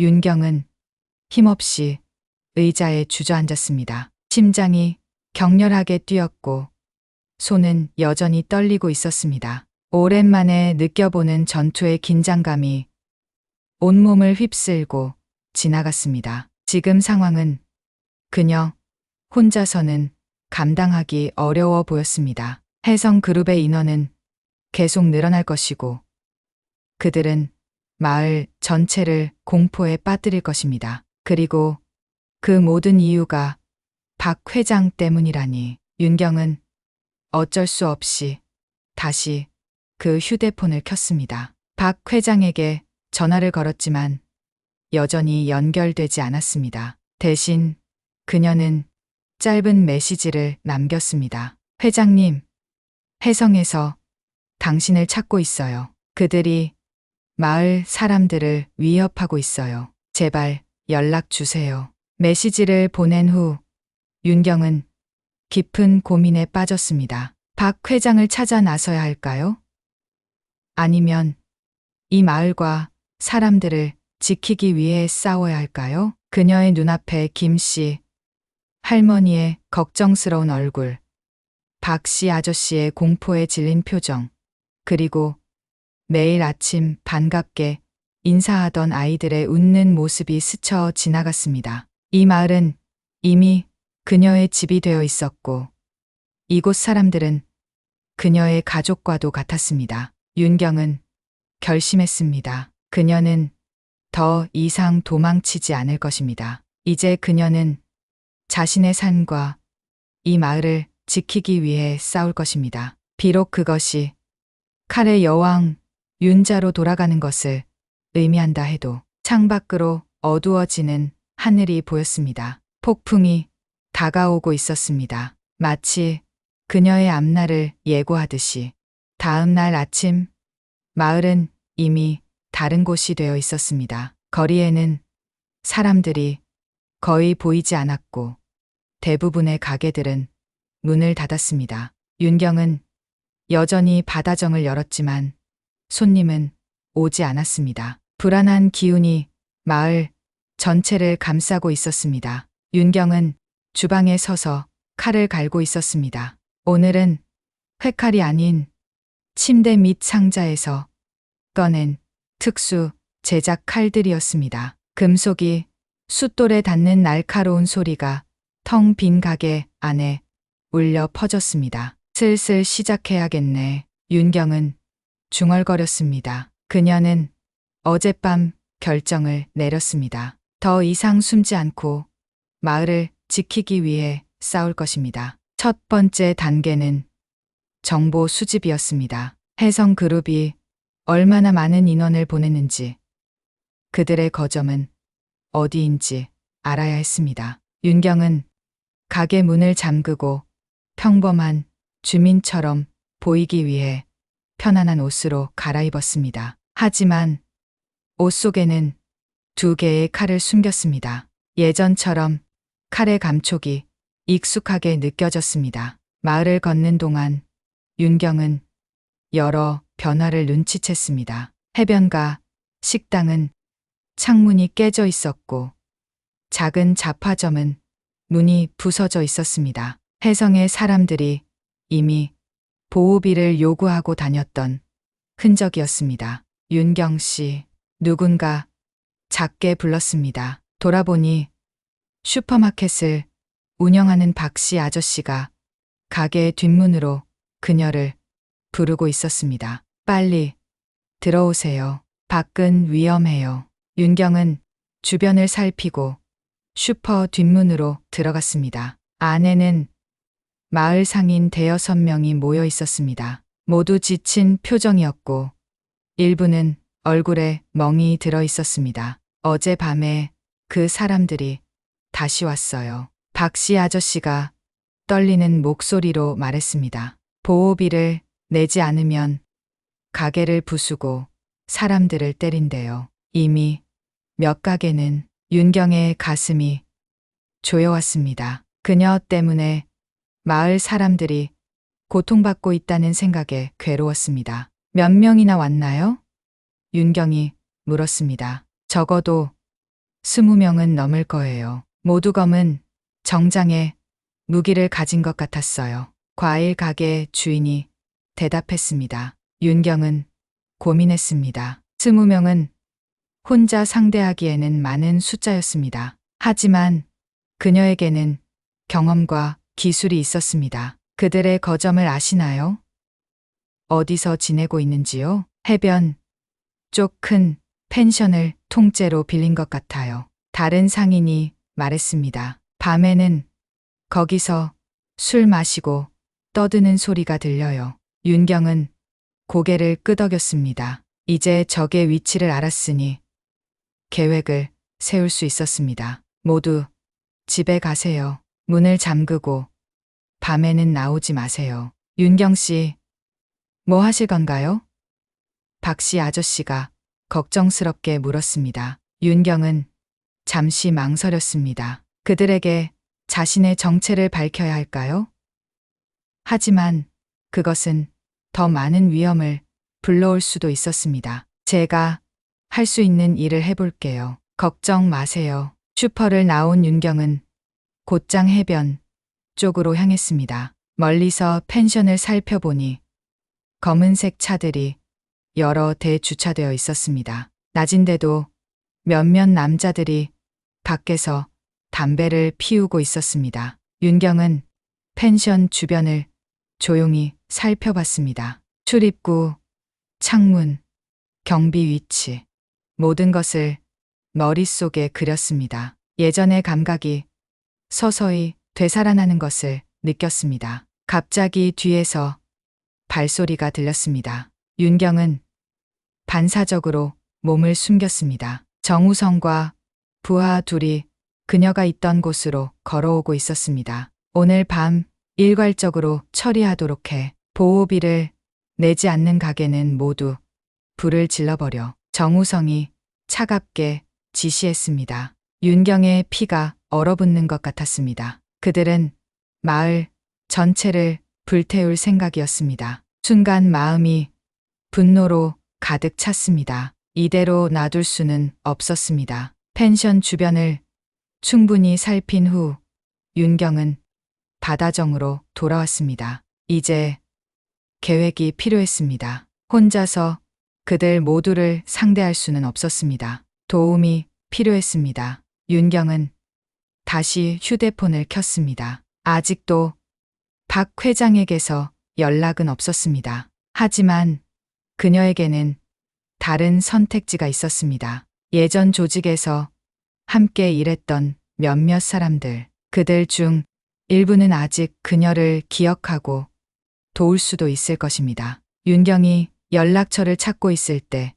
윤경은 힘없이 의자에 주저앉았습니다. 심장이 격렬하게 뛰었고 손은 여전히 떨리고 있었습니다. 오랜만에 느껴보는 전투의 긴장감이 온몸을 휩쓸고 지나갔습니다. 지금 상황은 그녀 혼자서는 감당하기 어려워 보였습니다. 혜성그룹의 인원은 계속 늘어날 것이고 그들은 마을 전체를 공포에 빠뜨릴 것입니다. 그리고 그 모든 이유가 박 회장 때문이라니. 윤경은 어쩔 수 없이 다시 그 휴대폰을 켰습니다. 박 회장에게 전화를 걸었지만 여전히 연결되지 않았습니다. 대신 그녀는 짧은 메시지를 남겼습니다. 회장님, 해성에서 당신을 찾고 있어요. 그들이 마을 사람들을 위협하고 있어요. 제발 연락 주세요. 메시지를 보낸 후 윤경은 깊은 고민에 빠졌습니다. 박 회장을 찾아 나서야 할까요? 아니면 이 마을과 사람들을 지키기 위해 싸워야 할까요? 그녀의 눈앞에 김 씨, 할머니의 걱정스러운 얼굴, 박 씨 아저씨의 공포에 질린 표정, 그리고 매일 아침 반갑게 인사하던 아이들의 웃는 모습이 스쳐 지나갔습니다. 이 마을은 이미 그녀의 집이 되어 있었고 이곳 사람들은 그녀의 가족과도 같았습니다. 윤경은 결심했습니다. 그녀는 더 이상 도망치지 않을 것입니다. 이제 그녀는 자신의 삶과 이 마을을 지키기 위해 싸울 것입니다. 비록 그것이 칼의 여왕 윤자로 돌아가는 것을 의미한다 해도. 창밖으로 어두워지는 하늘이 보였습니다. 폭풍이 다가오고 있었습니다. 마치 그녀의 앞날을 예고하듯이. 다음 날 아침, 마을은 이미 다른 곳이 되어 있었습니다. 거리에는 사람들이 거의 보이지 않았고 대부분의 가게들은 문을 닫았습니다. 윤경은 여전히 바다정을 열었지만 손님은 오지 않았습니다. 불안한 기운이 마을 전체를 감싸고 있었습니다. 윤경은 주방에 서서 칼을 갈고 있었습니다. 오늘은 회칼이 아닌 침대 밑 상자에서 꺼낸 특수 제작 칼들이었습니다. 금속이 숫돌에 닿는 날카로운 소리가 텅 빈 가게 안에 울려 퍼졌습니다. 슬슬 시작해야겠네. 윤경은 중얼거렸습니다. 그녀는 어젯밤 결정을 내렸습니다. 더 이상 숨지 않고 마을을 지키기 위해 싸울 것입니다. 첫 번째 단계는 정보 수집이었습니다. 해성그룹이 얼마나 많은 인원을 보냈는지, 그들의 거점은 어디인지 알아야 했습니다. 윤경은 가게 문을 잠그고 평범한 주민처럼 보이기 위해 편안한 옷으로 갈아입었습니다. 하지만 옷 속에는 2개의 칼을 숨겼습니다. 예전처럼 칼의 감촉이 익숙하게 느껴졌습니다. 마을을 걷는 동안 윤경은 여러 변화를 눈치챘습니다. 해변가, 식당은 창문이 깨져 있었고 작은 잡화점은 문이 부서져 있었습니다. 해성의 사람들이 이미 보호비를 요구하고 다녔던 흔적이었습니다. 윤경 씨, 누군가 작게 불렀습니다. 돌아보니 슈퍼마켓을 운영하는 박 씨 아저씨가 가게의 뒷문으로 그녀를 부르고 있었습니다. 빨리 들어오세요. 밖은 위험해요. 윤경은 주변을 살피고 슈퍼 뒷문으로 들어갔습니다. 안에는 마을 상인 5~6명이 모여 있었습니다. 모두 지친 표정이었고 일부는 얼굴에 멍이 들어 있었습니다. 어젯밤에 그 사람들이 다시 왔어요. 박 씨 아저씨가 떨리는 목소리로 말했습니다. 보호비를 내지 않으면 가게를 부수고 사람들을 때린대요. 이미 몇 가게는. 윤경의 가슴이 조여왔습니다. 그녀 때문에 마을 사람들이 고통받고 있다는 생각에 괴로웠습니다. 몇 명이나 왔나요? 윤경이 물었습니다. 적어도 20명은 넘을 거예요. 모두 검은 정장에 무기를 가진 것 같았어요. 과일 가게 주인이 대답했습니다. 윤경은 고민했습니다. 20명은 혼자 상대하기에는 많은 숫자였습니다. 하지만 그녀에게는 경험과 기술이 있었습니다. 그들의 거점을 아시나요? 어디서 지내고 있는지요? 해변 쪽 큰 펜션을 통째로 빌린 것 같아요. 다른 상인이 말했습니다. 밤에는 거기서 술 마시고 떠드는 소리가 들려요. 윤경은 고개를 끄덕였습니다. 이제 적의 위치를 알았으니 계획을 세울 수 있었습니다. 모두 집에 가세요. 문을 잠그고 밤에는 나오지 마세요. 윤경 씨, 뭐 하실 건가요? 박씨 아저씨가 걱정스럽게 물었습니다. 윤경은 잠시 망설였습니다. 그들에게 자신의 정체를 밝혀야 할까요? 하지만 그것은 더 많은 위험을 불러올 수도 있었습니다. 제가 할 수 있는 일을 해볼게요. 걱정 마세요. 슈퍼를 나온 윤경은 곧장 해변 쪽으로 향했습니다. 멀리서 펜션을 살펴보니 검은색 차들이 여러 대 주차되어 있었습니다. 낮인데도 몇몇 남자들이 밖에서 담배를 피우고 있었습니다. 윤경은 펜션 주변을 조용히 살펴봤습니다. 출입구, 창문, 경비 위치, 모든 것을 머릿속에 그렸습니다. 예전의 감각이 서서히 되살아나는 것을 느꼈습니다. 갑자기 뒤에서 발소리가 들렸습니다. 윤경은 반사적으로 몸을 숨겼습니다. 정우성과 부하 둘이 그녀가 있던 곳으로 걸어오고 있었습니다. 오늘 밤 일괄적으로 처리하도록 해. 보호비를 내지 않는 가게는 모두 불을 질러버려. 정우성이 차갑게 지시했습니다. 윤경의 피가 얼어붙는 것 같았습니다. 그들은 마을 전체를 불태울 생각이었습니다. 순간 마음이 분노로 가득 찼습니다. 이대로 놔둘 수는 없었습니다. 펜션 주변을 충분히 살핀 후 윤경은 바다정으로 돌아왔습니다. 이제 계획이 필요했습니다. 혼자서 그들 모두를 상대할 수는 없었습니다. 도움이 필요했습니다. 윤경은 다시 휴대폰을 켰습니다. 아직도 박 회장에게서 연락은 없었습니다. 하지만 그녀에게는 다른 선택지가 있었습니다. 예전 조직에서 함께 일했던 몇몇 사람들, 그들 중 일부는 아직 그녀를 기억하고 도울 수도 있을 것입니다. 윤경이 연락처를 찾고 있을 때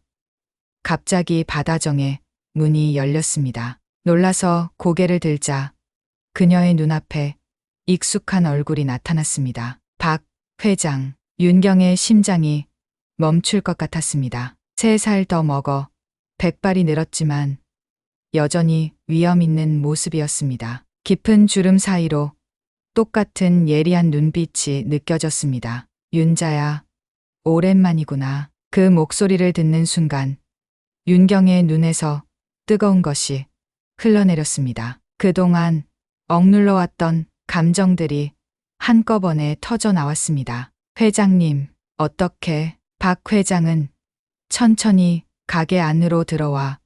갑자기 바다정의 문이 열렸습니다. 놀라서 고개를 들자 그녀의 눈앞에 익숙한 얼굴이 나타났습니다. 박 회장. 윤경의 심장이 멈출 것 같았습니다. 3살 더 먹어 100발이 늘었지만 여전히 위험 있는 모습이었습니다. 깊은 주름 사이로 똑같은 예리한 눈빛이 느껴졌습니다. 윤자야, 오랜만이구나. 그 목소리를 듣는 순간 윤경의 눈에서 뜨거운 것이 흘러내렸습니다. 그동안 억눌러왔던 감정들이 한꺼번에 터져 나왔습니다. 회장님, 어떻게? 박 회장은 천천히 가게 안으로 들어와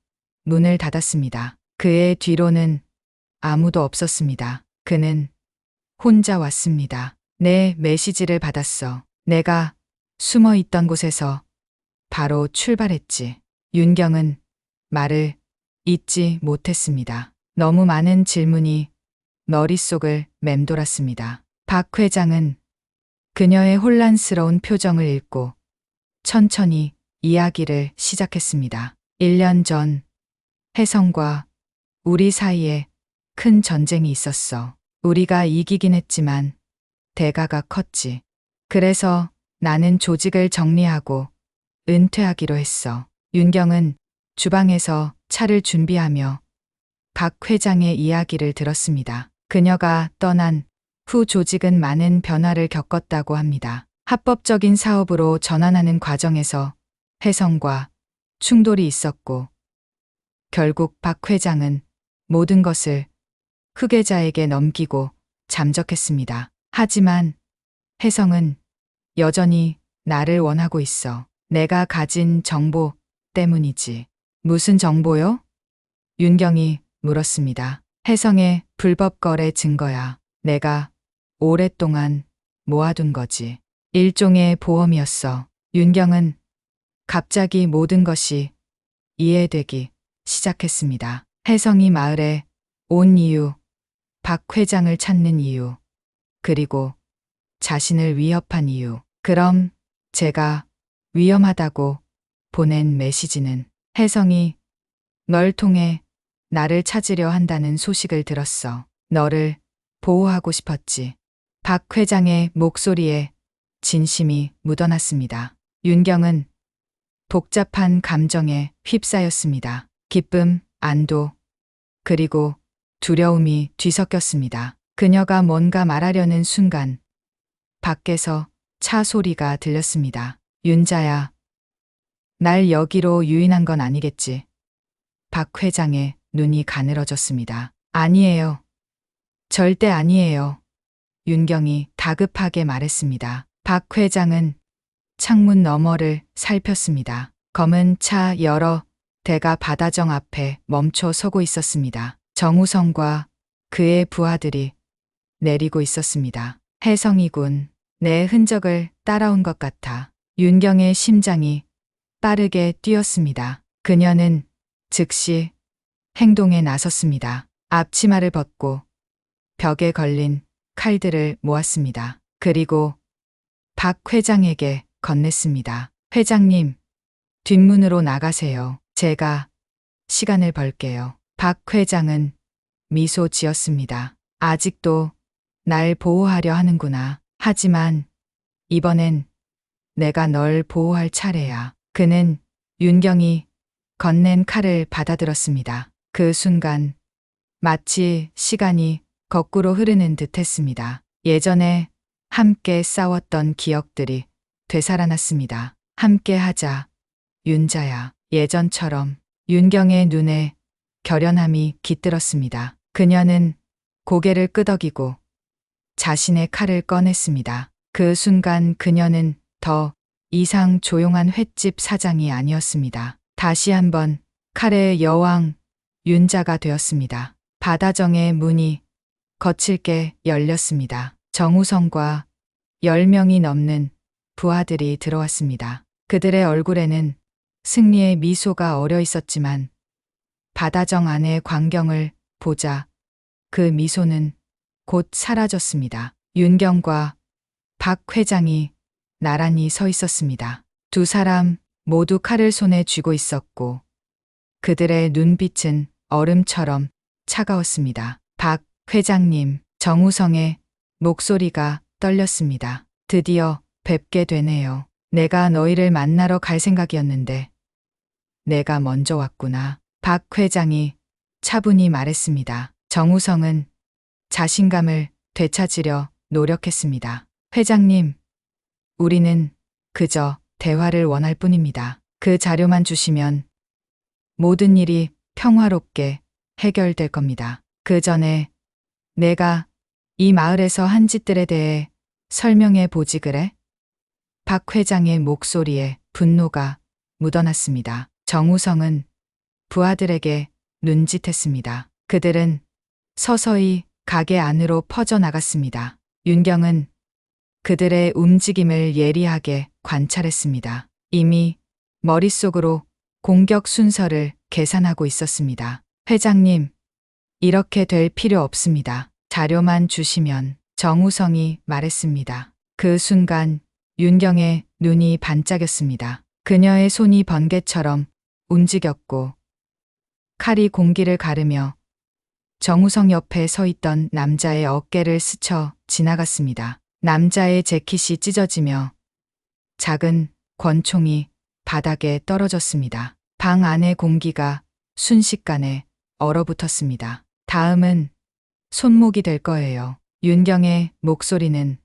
문을 닫았습니다. 그의 뒤로는 아무도 없었습니다. 그는 혼자 왔습니다. 내 메시지를 받았어. 내가 숨어 있던 곳에서 바로 출발했지. 윤경은 말을 잇지 못했습니다. 너무 많은 질문이 머릿속을 맴돌았습니다. 박 회장은 그녀의 혼란스러운 표정을 읽고 천천히 이야기를 시작했습니다. 1년 전 혜성과 우리 사이에 큰 전쟁이 있었어. 우리가 이기긴 했지만 대가가 컸지. 그래서 나는 조직을 정리하고 은퇴하기로 했어. 윤경은 주방에서 차를 준비하며 박 회장의 이야기를 들었습니다. 그녀가 떠난 후 조직은 많은 변화를 겪었다고 합니다. 합법적인 사업으로 전환하는 과정에서 혜성과 충돌이 있었고 결국 박 회장은 모든 것을 후계자에게 넘기고 잠적했습니다. 하지만 혜성은 여전히 나를 원하고 있어. 내가 가진 정보 때문이지. 무슨 정보요? 윤경이 물었습니다. 혜성의 불법 거래 증거야. 내가 오랫동안 모아둔 거지. 일종의 보험이었어. 윤경은 갑자기 모든 것이 이해되기 시작했습니다. 혜성이 마을에 온 이유, 박 회장을 찾는 이유, 그리고 자신을 위협한 이유. 그럼 제가 위험하다고 보낸 메시지는 혜성이 널 통해 나를 찾으려 한다는 소식을 들었어. 너를 보호하고 싶었지. 박 회장의 목소리에 진심이 묻어났습니다. 윤경은 복잡한 감정에 휩싸였습니다. 기쁨, 안도, 그리고 두려움이 뒤섞였습니다. 그녀가 뭔가 말하려는 순간 밖에서 차 소리가 들렸습니다. 윤자야, 날 여기로 유인한 건 아니겠지. 박 회장의 눈이 가늘어졌습니다. 아니에요. 절대 아니에요. 윤경이 다급하게 말했습니다. 박 회장은 창문 너머를 살폈습니다. 검은 차 여러 대가 바다정 앞에 멈춰 서고 있었습니다. 정우성과 그의 부하들이 내리고 있었습니다. 혜성이군. 내 흔적을 따라온 것 같아. 윤경의 심장이 빠르게 뛰었습니다. 그녀는 즉시 행동에 나섰습니다. 앞치마를 벗고 벽에 걸린 칼들을 모았습니다. 그리고 박 회장에게 건넸습니다. 회장님, 뒷문으로 나가세요. 제가 시간을 벌게요. 박 회장은 미소 지었습니다. 아직도 날 보호하려 하는구나. 하지만 이번엔 내가 널 보호할 차례야. 그는 윤경이 건넨 칼을 받아들었습니다. 그 순간 마치 시간이 거꾸로 흐르는 듯 했습니다. 예전에 함께 싸웠던 기억들이 되살아났습니다. 함께 하자, 윤자야. 예전처럼. 윤경의 눈에 결연함이 깃들었습니다. 그녀는 고개를 끄덕이고 자신의 칼을 꺼냈습니다. 그 순간 그녀는 더 이상 조용한 횟집 사장이 아니었습니다. 다시 한번 칼의 여왕 윤자가 되었습니다. 바다정의 문이 거칠게 열렸습니다. 정우성과 10명이 넘는 부하들이 들어왔습니다. 그들의 얼굴에는 승리의 미소가 어려 있었지만 바다정 안의 광경을 보자 그 미소는 곧 사라졌습니다. 윤경과 박 회장이 나란히 서 있었습니다. 두 사람 모두 칼을 손에 쥐고 있었고 그들의 눈빛은 얼음처럼 차가웠습니다. 박 회장님, 정우성의 목소리가 떨렸습니다. 드디어 뵙게 되네요. 내가 너희를 만나러 갈 생각이었는데 내가 먼저 왔구나. 박 회장이 차분히 말했습니다. 정우성은 자신감을 되찾으려 노력했습니다. 회장님, 우리는 그저 대화를 원할 뿐입니다. 그 자료만 주시면 모든 일이 평화롭게 해결될 겁니다. 그 전에 내가 이 마을에서 한 짓들에 대해 설명해 보지 그래? 박 회장의 목소리에 분노가 묻어났습니다. 정우성은 부하들에게 눈짓했습니다. 그들은 서서히 가게 안으로 퍼져나갔습니다. 윤경은 그들의 움직임을 예리하게 관찰했습니다. 이미 머릿속으로 공격 순서를 계산하고 있었습니다. 회장님, 이렇게 될 필요 없습니다. 자료만 주시면. 정우성이 말했습니다. 그 순간 윤경의 눈이 반짝였습니다. 그녀의 손이 번개처럼 움직였고 칼이 공기를 가르며 정우성 옆에 서 있던 남자의 어깨를 스쳐 지나갔습니다. 남자의 재킷이 찢어지며 작은 권총이 바닥에 떨어졌습니다. 방 안의 공기가 순식간에 얼어붙었습니다. 다음은 손목이 될 거예요. 윤경의 목소리는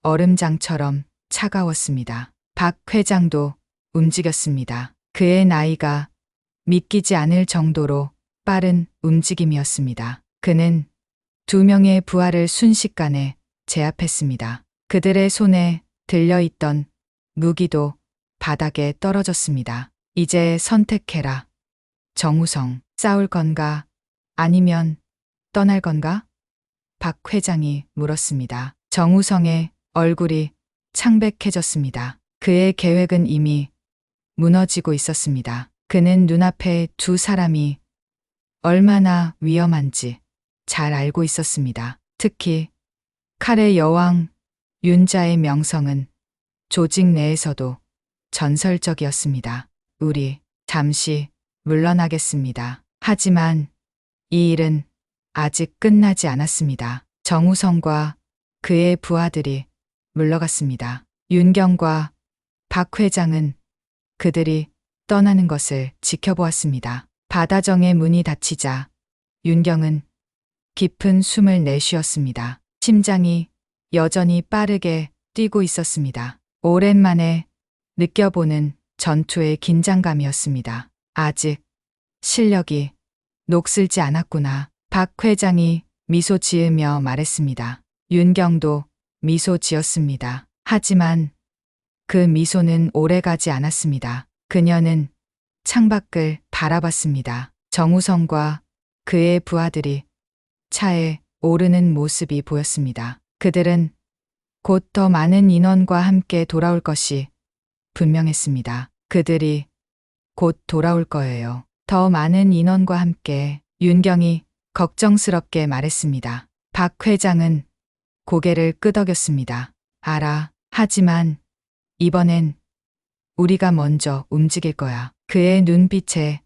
얼음장처럼 차가웠습니다. 박 회장도 움직였습니다. 그의 나이가 믿기지 않을 정도로 빠른 움직임이었습니다. 그는 2명의 부하를 순식간에 제압했습니다. 그들의 손에 들려있던 무기도 바닥에 떨어졌습니다. 이제 선택해라. 정우성, 싸울 건가? 아니면 떠날 건가? 박 회장이 물었습니다. 정우성의 얼굴이 창백해졌습니다. 그의 계획은 이미 무너지고 있었습니다. 그는 눈앞에 두 사람이 얼마나 위험한지 잘 알고 있었습니다. 특히 칼의 여왕 윤자의 명성은 조직 내에서도 전설적이었습니다. 우리 잠시 물러나겠습니다. 하지만 이 일은 아직 끝나지 않았습니다. 정우성과 그의 부하들이 물러갔습니다. 윤경과 박 회장은 그들이 떠나는 것을 지켜보았습니다. 바다정의 문이 닫히자 윤경은 깊은 숨을 내쉬었습니다. 심장이 여전히 빠르게 뛰고 있었습니다. 오랜만에 느껴보는 전투의 긴장감이었습니다. 아직 실력이 녹슬지 않았구나. 박 회장이 미소 지으며 말했습니다. 윤경도 미소 지었습니다. 하지만 그 미소는 오래가지 않았습니다. 그녀는 창밖을 바라봤습니다. 정우성과 그의 부하들이 차에 오르는 모습이 보였습니다. 그들은 곧 더 많은 인원과 함께 돌아올 것이 분명했습니다. 그들이 곧 돌아올 거예요. 더 많은 인원과 함께. 윤경이 걱정스럽게 말했습니다. 박 회장은 고개를 끄덕였습니다. 알아. 하지만 이번엔 우리가 먼저 움직일 거야. 그의 눈빛에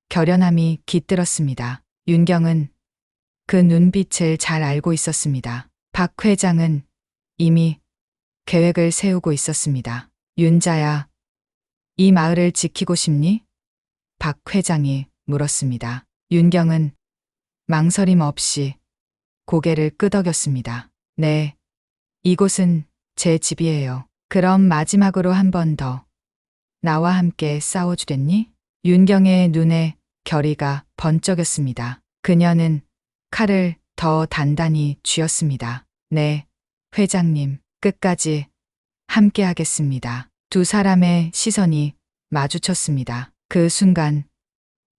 결연함이 깃들었습니다. 윤경은 그 눈빛을 잘 알고 있었습니다. 박 회장은 이미 계획을 세우고 있었습니다. 윤자야, 이 마을을 지키고 싶니? 박 회장이 물었습니다. 윤경은 망설임 없이 고개를 끄덕였습니다. 네, 이곳은 제 집이에요. 그럼 마지막으로 한 번 더 나와 함께 싸워주겠니? 윤경의 눈에 결의가 번쩍였습니다. 그녀는 칼을 더 단단히 쥐었습니다. 네, 회장님, 끝까지 함께 하겠습니다. 두 사람의 시선이 마주쳤습니다. 그 순간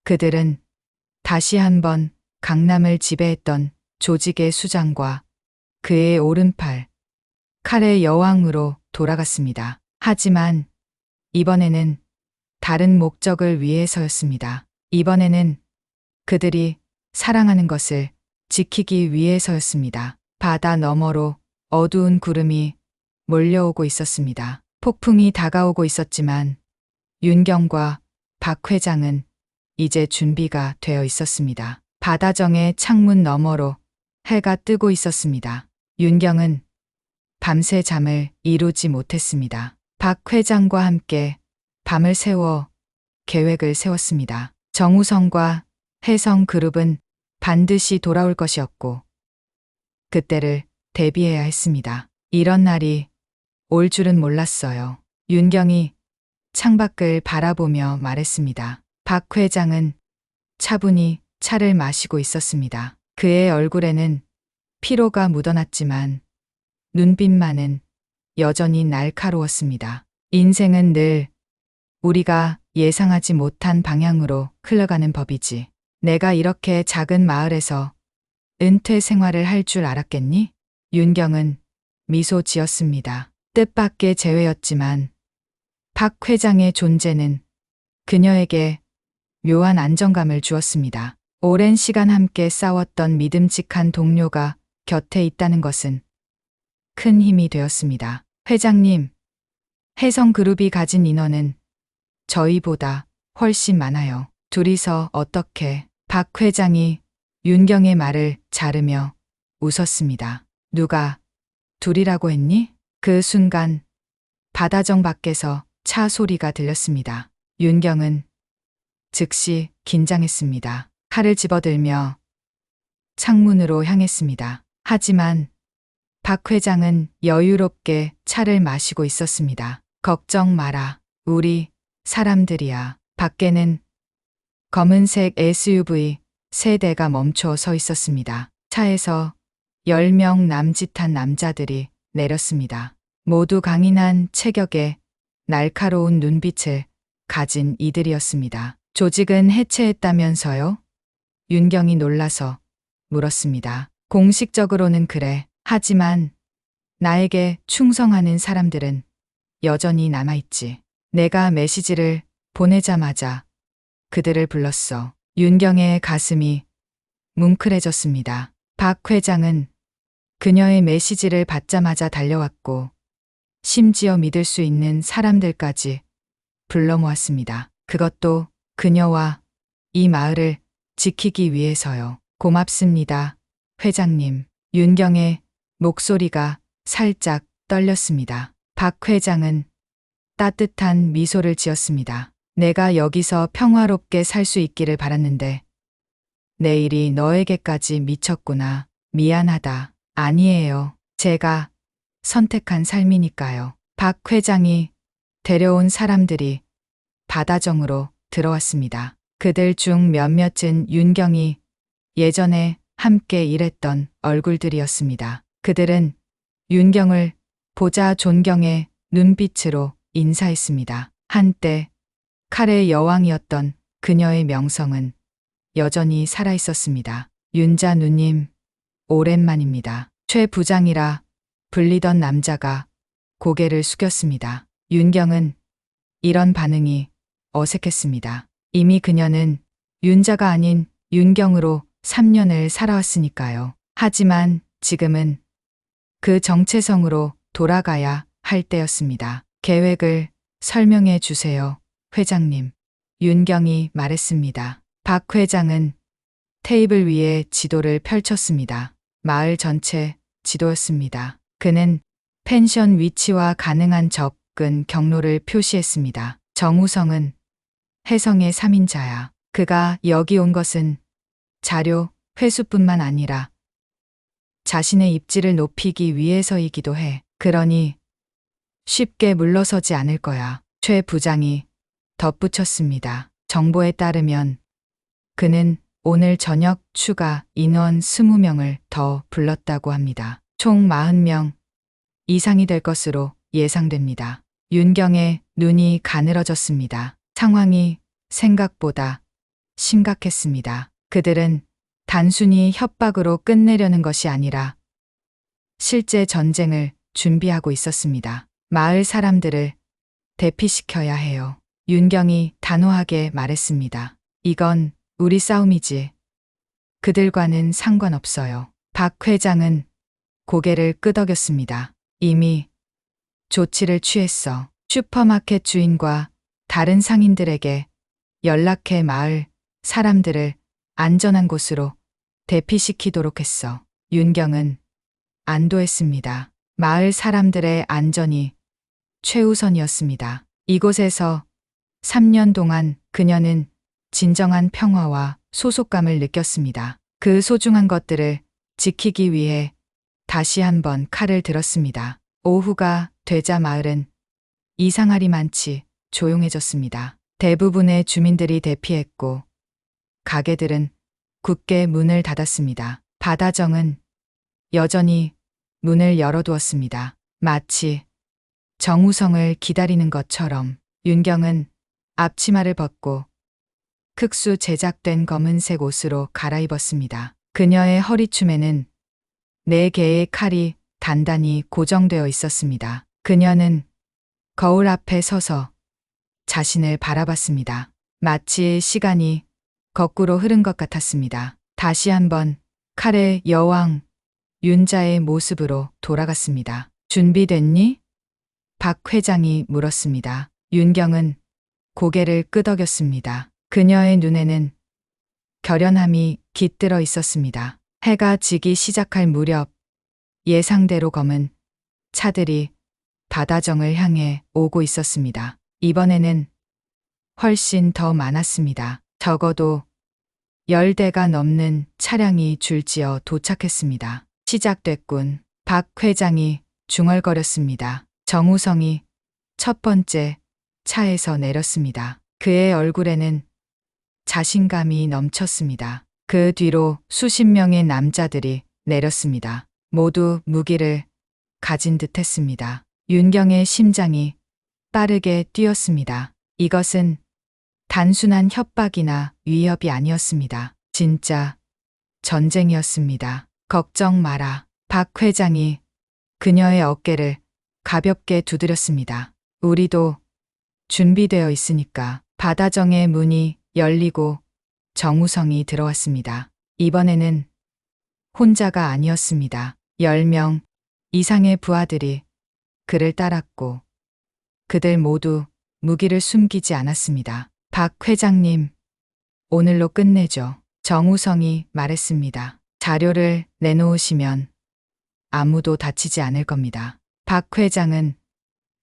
그들은 다시 한번 강남을 지배했던 조직의 수장과 그의 오른팔, 칼의 여왕으로 돌아갔습니다. 하지만 이번에는 다른 목적을 위해서였습니다. 이번에는 그들이 사랑하는 것을 지키기 위해서였습니다. 바다 너머로 어두운 구름이 몰려오고 있었습니다. 폭풍이 다가오고 있었지만 윤경과 박 회장은 이제 준비가 되어 있었습니다. 바다정의 창문 너머로 해가 뜨고 있었습니다. 윤경은 밤새 잠을 이루지 못했습니다. 박 회장과 함께 밤을 새워 계획을 세웠습니다. 정우성과 혜성그룹은 반드시 돌아올 것이었고 그때를 대비해야 했습니다. 이런 날이 올 줄은 몰랐어요. 윤경이 창밖을 바라보며 말했습니다. 박 회장은 차분히 차를 마시고 있었습니다. 그의 얼굴에는 피로가 묻어났지만 눈빛만은 여전히 날카로웠습니다. 인생은 늘 우리가 예상하지 못한 방향으로 흘러가는 법이지. 내가 이렇게 작은 마을에서 은퇴 생활을 할 줄 알았겠니? 윤경은 미소 지었습니다. 뜻밖의 재회였지만 박 회장의 존재는 그녀에게 묘한 안정감을 주었습니다. 오랜 시간 함께 싸웠던 믿음직한 동료가 곁에 있다는 것은 큰 힘이 되었습니다. 회장님, 혜성그룹이 가진 인원은 저희보다 훨씬 많아요. 둘이서 어떻게? 박 회장이 윤경의 말을 자르며 웃었습니다. 누가 둘이라고 했니? 그 순간 바다정 밖에서 차 소리가 들렸습니다. 윤경은 즉시 긴장했습니다. 칼을 집어들며 창문으로 향했습니다. 하지만 박 회장은 여유롭게 차를 마시고 있었습니다. 걱정 마라. 우리 사람들이야. 밖에는 검은색 SUV 세 대가 멈춰 서 있었습니다. 차에서 10명 남짓한 남자들이 내렸습니다. 모두 강인한 체격에 날카로운 눈빛을 가진 이들이었습니다. 조직은 해체했다면서요? 윤경이 놀라서 물었습니다. 공식적으로는 그래. 하지만 나에게 충성하는 사람들은 여전히 남아있지. 내가 메시지를 보내자마자 그들을 불렀어. 윤경의 가슴이 뭉클해졌습니다. 박 회장은 그녀의 메시지를 받자마자 달려왔고 심지어 믿을 수 있는 사람들까지 불러 모았습니다. 그것도 그녀와 이 마을을 지키기 위해서요. 고맙습니다, 회장님. 윤경의 목소리가 살짝 떨렸습니다. 박 회장은 따뜻한 미소를 지었습니다. 내가 여기서 평화롭게 살 수 있기를 바랐는데 내 일이 너에게까지 미쳤구나. 미안하다. 아니에요. 제가 선택한 삶이니까요. 박 회장이 데려온 사람들이 바다정으로 들어왔습니다. 그들 중 몇몇은 윤경이 예전에 함께 일했던 얼굴들이었습니다. 그들은 윤경을 보자 존경의 눈빛으로 인사했습니다. 한때 칼의 여왕이었던 그녀의 명성은 여전히 살아있었습니다. 윤자 누님, 오랜만입니다. 최 부장이라 불리던 남자가 고개를 숙였습니다. 윤경은 이런 반응이 어색했습니다. 이미 그녀는 윤자가 아닌 윤경으로 3년을 살아왔으니까요. 하지만 지금은 그 정체성으로 돌아가야 할 때였습니다. 계획을 설명해 주세요, 회장님. 윤경이 말했습니다. 박 회장은 테이블 위에 지도를 펼쳤습니다. 마을 전체 지도였습니다. 그는 펜션 위치와 가능한 접근 경로를 표시했습니다. 정우성은 혜성의 3인자야. 그가 여기 온 것은 자료 회수뿐만 아니라 자신의 입지를 높이기 위해서이기도 해. 그러니 쉽게 물러서지 않을 거야. 최 부장이 덧붙였습니다. 정보에 따르면 그는 오늘 저녁 추가 인원 20명을 더 불렀다고 합니다. 총 40명 이상이 될 것으로 예상됩니다. 윤경의 눈이 가늘어졌습니다. 상황이 생각보다 심각했습니다. 그들은 단순히 협박으로 끝내려는 것이 아니라 실제 전쟁을 준비하고 있었습니다. 마을 사람들을 대피시켜야 해요. 윤경이 단호하게 말했습니다. 이건 우리 싸움이지. 그들과는 상관없어요. 박 회장은 고개를 끄덕였습니다. 이미 조치를 취했어. 슈퍼마켓 주인과 다른 상인들에게 연락해 마을 사람들을 안전한 곳으로 대피시키도록 했어. 윤경은 안도했습니다. 마을 사람들의 안전이 최우선이었습니다. 이곳에서 3년 동안 그녀는 진정한 평화와 소속감을 느꼈습니다. 그 소중한 것들을 지키기 위해 다시 한번 칼을 들었습니다. 오후가 되자 마을은 이상하리만치 조용해졌습니다. 대부분의 주민들이 대피했고 가게들은 굳게 문을 닫았습니다. 바다정은 여전히 문을 열어두었습니다. 마치 정우성을 기다리는 것처럼. 윤경은 앞치마를 벗고 특수 제작된 검은색 옷으로 갈아입었습니다. 그녀의 허리춤에는 4개의 칼이 단단히 고정되어 있었습니다. 그녀는 거울 앞에 서서 자신을 바라봤습니다. 마치 시간이 거꾸로 흐른 것 같았습니다. 다시 한번 칼의 여왕 윤자의 모습으로 돌아갔습니다. 준비됐니? 박 회장이 물었습니다. 윤경은 고개를 끄덕였습니다. 그녀의 눈에는 결연함이 깃들어 있었습니다. 해가 지기 시작할 무렵 예상대로 검은 차들이 바다정을 향해 오고 있었습니다. 이번에는 훨씬 더 많았습니다. 적어도 10대가 넘는 차량이 줄지어 도착했습니다. 시작됐군. 박 회장이 중얼거렸습니다. 정우성이 첫 번째 차에서 내렸습니다. 그의 얼굴에는 자신감이 넘쳤습니다. 그 뒤로 수십 명의 남자들이 내렸습니다. 모두 무기를 가진 듯했습니다. 윤경의 심장이 빠르게 뛰었습니다. 이것은 단순한 협박이나 위협이 아니었습니다. 진짜 전쟁이었습니다. 걱정 마라. 박 회장이 그녀의 어깨를 가볍게 두드렸습니다. 우리도 준비되어 있으니까. 바다정의 문이 열리고 정우성이 들어왔습니다. 이번에는 혼자가 아니었습니다. 10명 이상의 부하들이 그를 따랐고 그들 모두 무기를 숨기지 않았습니다. 박 회장님, 오늘로 끝내죠. 정우성이 말했습니다. 자료를 내놓으시면 아무도 다치지 않을 겁니다. 박 회장은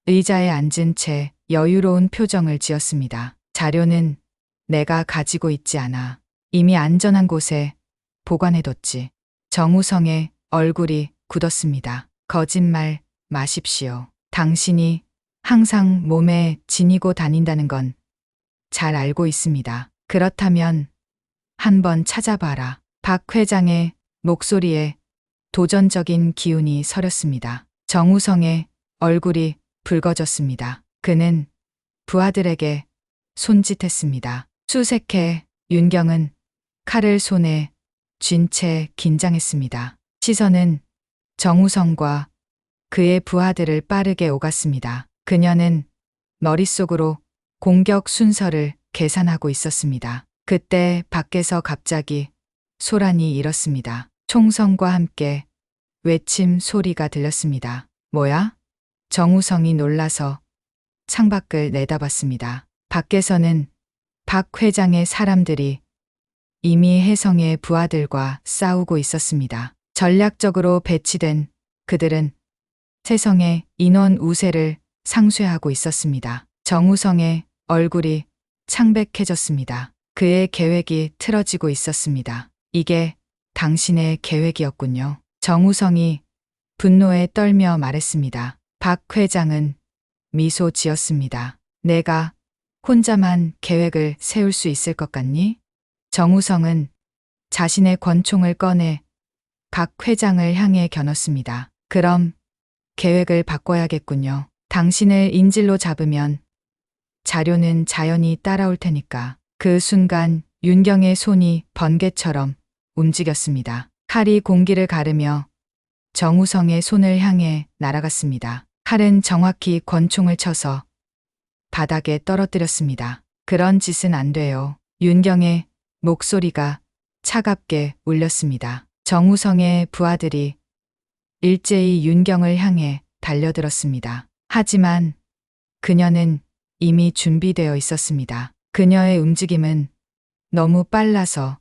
의자에 앉은 채 여유로운 표정을 지었습니다. 자료는 내가 가지고 있지 않아. 이미 안전한 곳에 보관해뒀지. 정우성의 얼굴이 굳었습니다. 거짓말 마십시오. 당신이 항상 몸에 지니고 다닌다는 건 잘 알고 있습니다. 그렇다면 한번 찾아봐라. 박 회장의 목소리에 도전적인 기운이 서렸습니다. 정우성의 얼굴이 붉어졌습니다. 그는 부하들에게 손짓했습니다. 수색해. 윤경은 칼을 손에 쥔 채 긴장했습니다. 시선은 정우성과 그의 부하들을 빠르게 오갔습니다. 그녀는 머릿속으로 공격 순서를 계산하고 있었습니다. 그때 밖에서 갑자기 소란이 일었습니다. 총성과 함께 외침 소리가 들렸습니다. 뭐야? 정우성이 놀라서 창밖을 내다봤습니다. 밖에서는 박 회장의 사람들이 이미 혜성의 부하들과 싸우고 있었습니다. 전략적으로 배치된 그들은 혜성의 인원 우세를 상쇄하고 있었습니다. 정우성의 얼굴이 창백해졌습니다. 그의 계획이 틀어지고 있었습니다. 이게 당신의 계획이었군요. 정우성이 분노에 떨며 말했습니다. 박 회장은 미소 지었습니다. 내가 혼자만 계획을 세울 수 있을 것 같니? 정우성은 자신의 권총을 꺼내 박 회장을 향해 겨눴습니다. 그럼 계획을 바꿔야겠군요. 당신을 인질로 잡으면 자료는 자연히 따라올 테니까. 그 순간 윤경의 손이 번개처럼 움직였습니다. 칼이 공기를 가르며 정우성의 손을 향해 날아갔습니다. 칼은 정확히 권총을 쳐서 바닥에 떨어뜨렸습니다. 그런 짓은 안 돼요. 윤경의 목소리가 차갑게 울렸습니다. 정우성의 부하들이 일제히 윤경을 향해 달려들었습니다. 하지만 그녀는 이미 준비되어 있었습니다. 그녀의 움직임은 너무 빨라서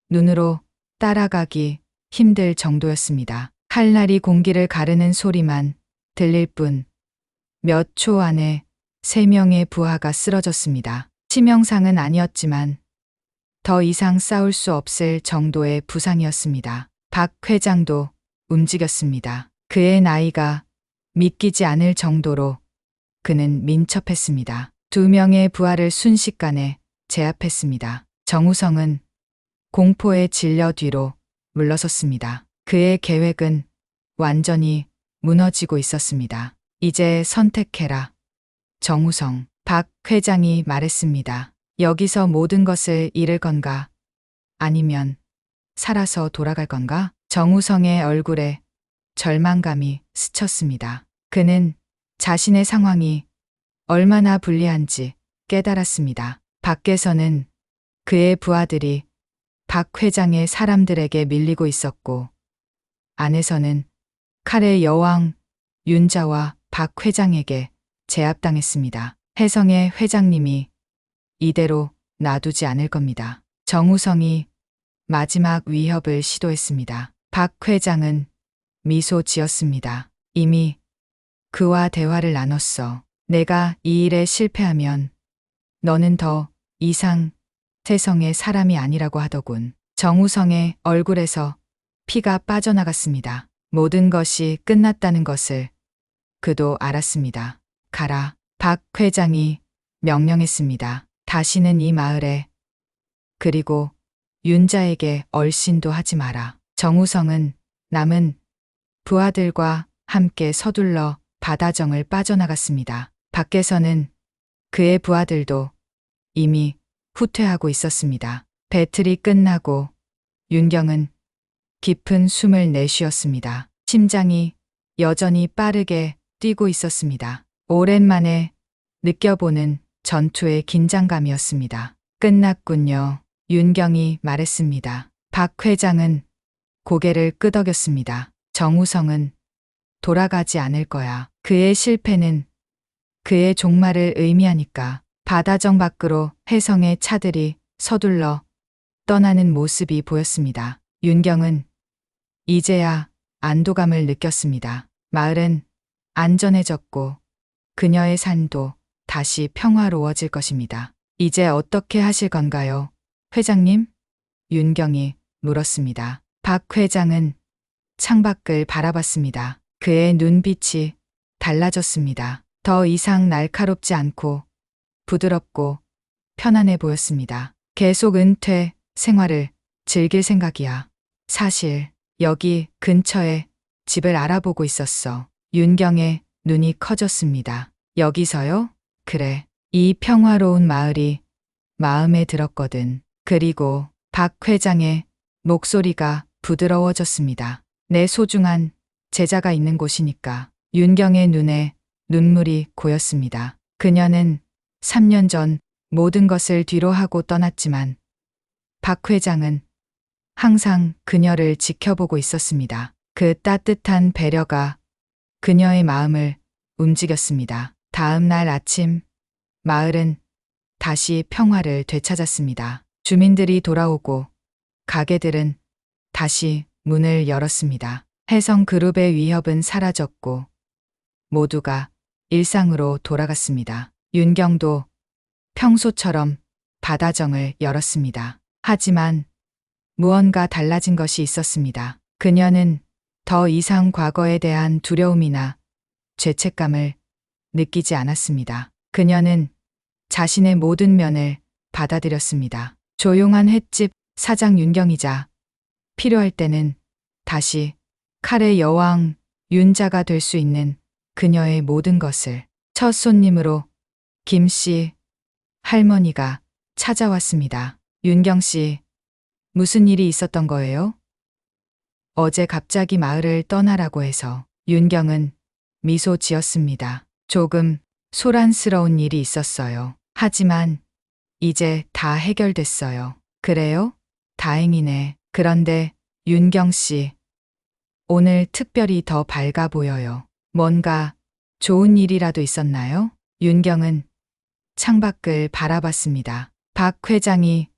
눈으로 따라가기 힘들 정도였습니다. 칼날이 공기를 가르는 소리만 들릴 뿐 몇 초 안에 3명의 부하가 쓰러졌습니다. 치명상은 아니었지만 더 이상 싸울 수 없을 정도의 부상이었습니다. 박 회장도 움직였습니다. 그의 나이가 믿기지 않을 정도로 그는 민첩했습니다. 2명의 부하를 순식간에 제압했습니다. 정우성은 공포에 질려 뒤로 물러섰습니다. 그의 계획은 완전히 무너지고 있었습니다. 이제 선택해라. 정우성, 박 회장이 말했습니다. 여기서 모든 것을 잃을 건가? 아니면 살아서 돌아갈 건가? 정우성의 얼굴에 절망감이 스쳤습니다. 그는 자신의 상황이 얼마나 불리한지 깨달았습니다. 밖에서는 그의 부하들이 박 회장의 사람들에게 밀리고 있었고, 안에서는 칼의 여왕 윤자와 박 회장에게 제압당했습니다. 혜성의 회장님이 이대로 놔두지 않을 겁니다. 정우성이 마지막 위협을 시도했습니다. 박 회장은 미소 지었습니다. 이미 그와 대화를 나눴어. 내가 이 일에 실패하면 너는 더 이상 혜성의 사람이 아니라고 하더군. 정우성의 얼굴에서 피가 빠져나갔습니다. 모든 것이 끝났다는 것을 그도 알았습니다. 가라. 박 회장이 명령했습니다. 다시는 이 마을에 그리고 윤자에게 얼씬도 하지 마라. 정우성은 남은 부하들과 함께 서둘러 바다정을 빠져나갔습니다. 밖에서는 그의 부하들도 이미 후퇴하고 있었습니다. 배틀이 끝나고 윤경은 깊은 숨을 내쉬었습니다. 심장이 여전히 빠르게 뛰고 있었습니다. 오랜만에 느껴보는 전투의 긴장감이었습니다. 끝났군요. 윤경이 말했습니다. 박 회장은 고개를 끄덕였습니다. 정우성은 돌아가지 않을 거야. 그의 실패는 그의 종말을 의미하니까. 바다정 밖으로 혜성의 차들이 서둘러 떠나는 모습이 보였습니다. 윤경은 이제야 안도감을 느꼈습니다. 마을은 안전해졌고 그녀의 삶도 다시 평화로워질 것입니다. 이제 어떻게 하실 건가요? 회장님? 윤경이 물었습니다. 박 회장은 창밖을 바라봤습니다. 그의 눈빛이 달라졌습니다. 더 이상 날카롭지 않고 부드럽고 편안해 보였습니다. 계속 은퇴 생활을 즐길 생각이야. 사실 여기 근처에 집을 알아보고 있었어. 윤경의 눈이 커졌습니다. 여기서요? 그래. 이 평화로운 마을이 마음에 들었거든. 그리고 박 회장의 목소리가 부드러워졌습니다. 내 소중한 제자가 있는 곳이니까. 윤경의 눈에 눈물이 고였습니다. 그녀는 3년 전 모든 것을 뒤로하고 떠났지만 박 회장은 항상 그녀를 지켜보고 있었습니다. 그 따뜻한 배려가 그녀의 마음을 움직였습니다. 다음 날 아침, 마을은 다시 평화를 되찾았습니다. 주민들이 돌아오고 가게들은 다시 문을 열었습니다. 혜성그룹의 위협은 사라졌고 모두가 일상으로 돌아갔습니다. 윤경도 평소처럼 바다정을 열었습니다. 하지만 무언가 달라진 것이 있었습니다. 그녀는 더 이상 과거에 대한 두려움이나 죄책감을 느끼지 않았습니다. 그녀는 자신의 모든 면을 받아들였습니다. 조용한 횟집 사장 윤경이자 필요할 때는 다시 칼의 여왕 윤자가 될 수 있는 그녀의 모든 것을. 첫 손님으로 김 씨 할머니가 찾아왔습니다. 윤경 씨, 무슨 일이 있었던 거예요? 어제 갑자기 마을을 떠나라고 해서. 윤경은 미소 지었습니다. 조금 소란스러운 일이 있었어요. 하지만 이제 다 해결됐어요. 그래요? 다행이네. 그런데 윤경 씨, 오늘 특별히 더 밝아 보여요. 뭔가 좋은 일이라도 있었나요? 윤경은 창밖을 바라봤습니다. 박 회장이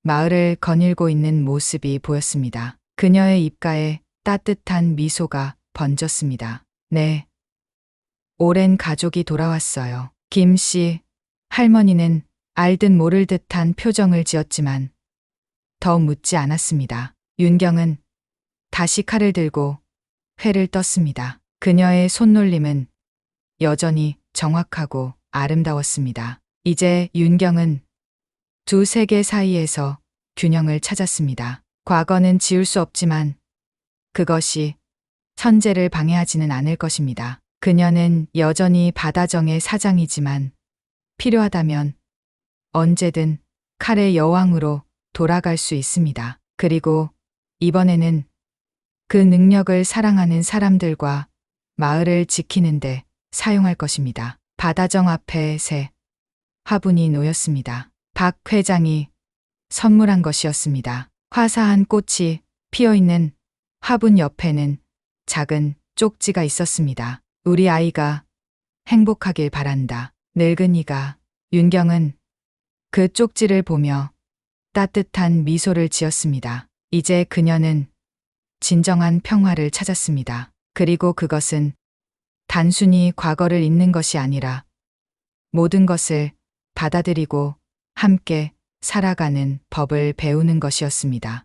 마을을 거닐고 있는 모습이 보였습니다. 그녀의 입가에 따뜻한 미소가 번졌습니다. 네. 오랜 가족이 돌아왔어요. 김 씨, 할머니는 알듯 모를 듯한 표정을 지었지만 더 묻지 않았습니다. 윤경은 다시 칼을 들고 회를 떴습니다. 그녀의 손놀림은 여전히 정확하고 아름다웠습니다. 이제 윤경은 두 세계 사이에서 균형을 찾았습니다. 과거는 지울 수 없지만 그것이 현재를 방해하지는 않을 것입니다. 그녀는 여전히 바다정의 사장이지만 필요하다면 언제든 칼의 여왕으로 돌아갈 수 있습니다. 그리고 이번에는 그 능력을 사랑하는 사람들과 마을을 지키는데 사용할 것입니다. 바다정 앞에 새 화분이 놓였습니다. 박 회장이 선물한 것이었습니다. 화사한 꽃이 피어있는 화분 옆에는 작은 쪽지가 있었습니다. 우리 아이가 행복하길 바란다. 늙은이가. 윤경은 그 쪽지를 보며 따뜻한 미소를 지었습니다. 이제 그녀는 진정한 평화를 찾았습니다. 그리고 그것은 단순히 과거를 잊는 것이 아니라 모든 것을 받아들이고 함께 살아가는 법을 배우는 것이었습니다.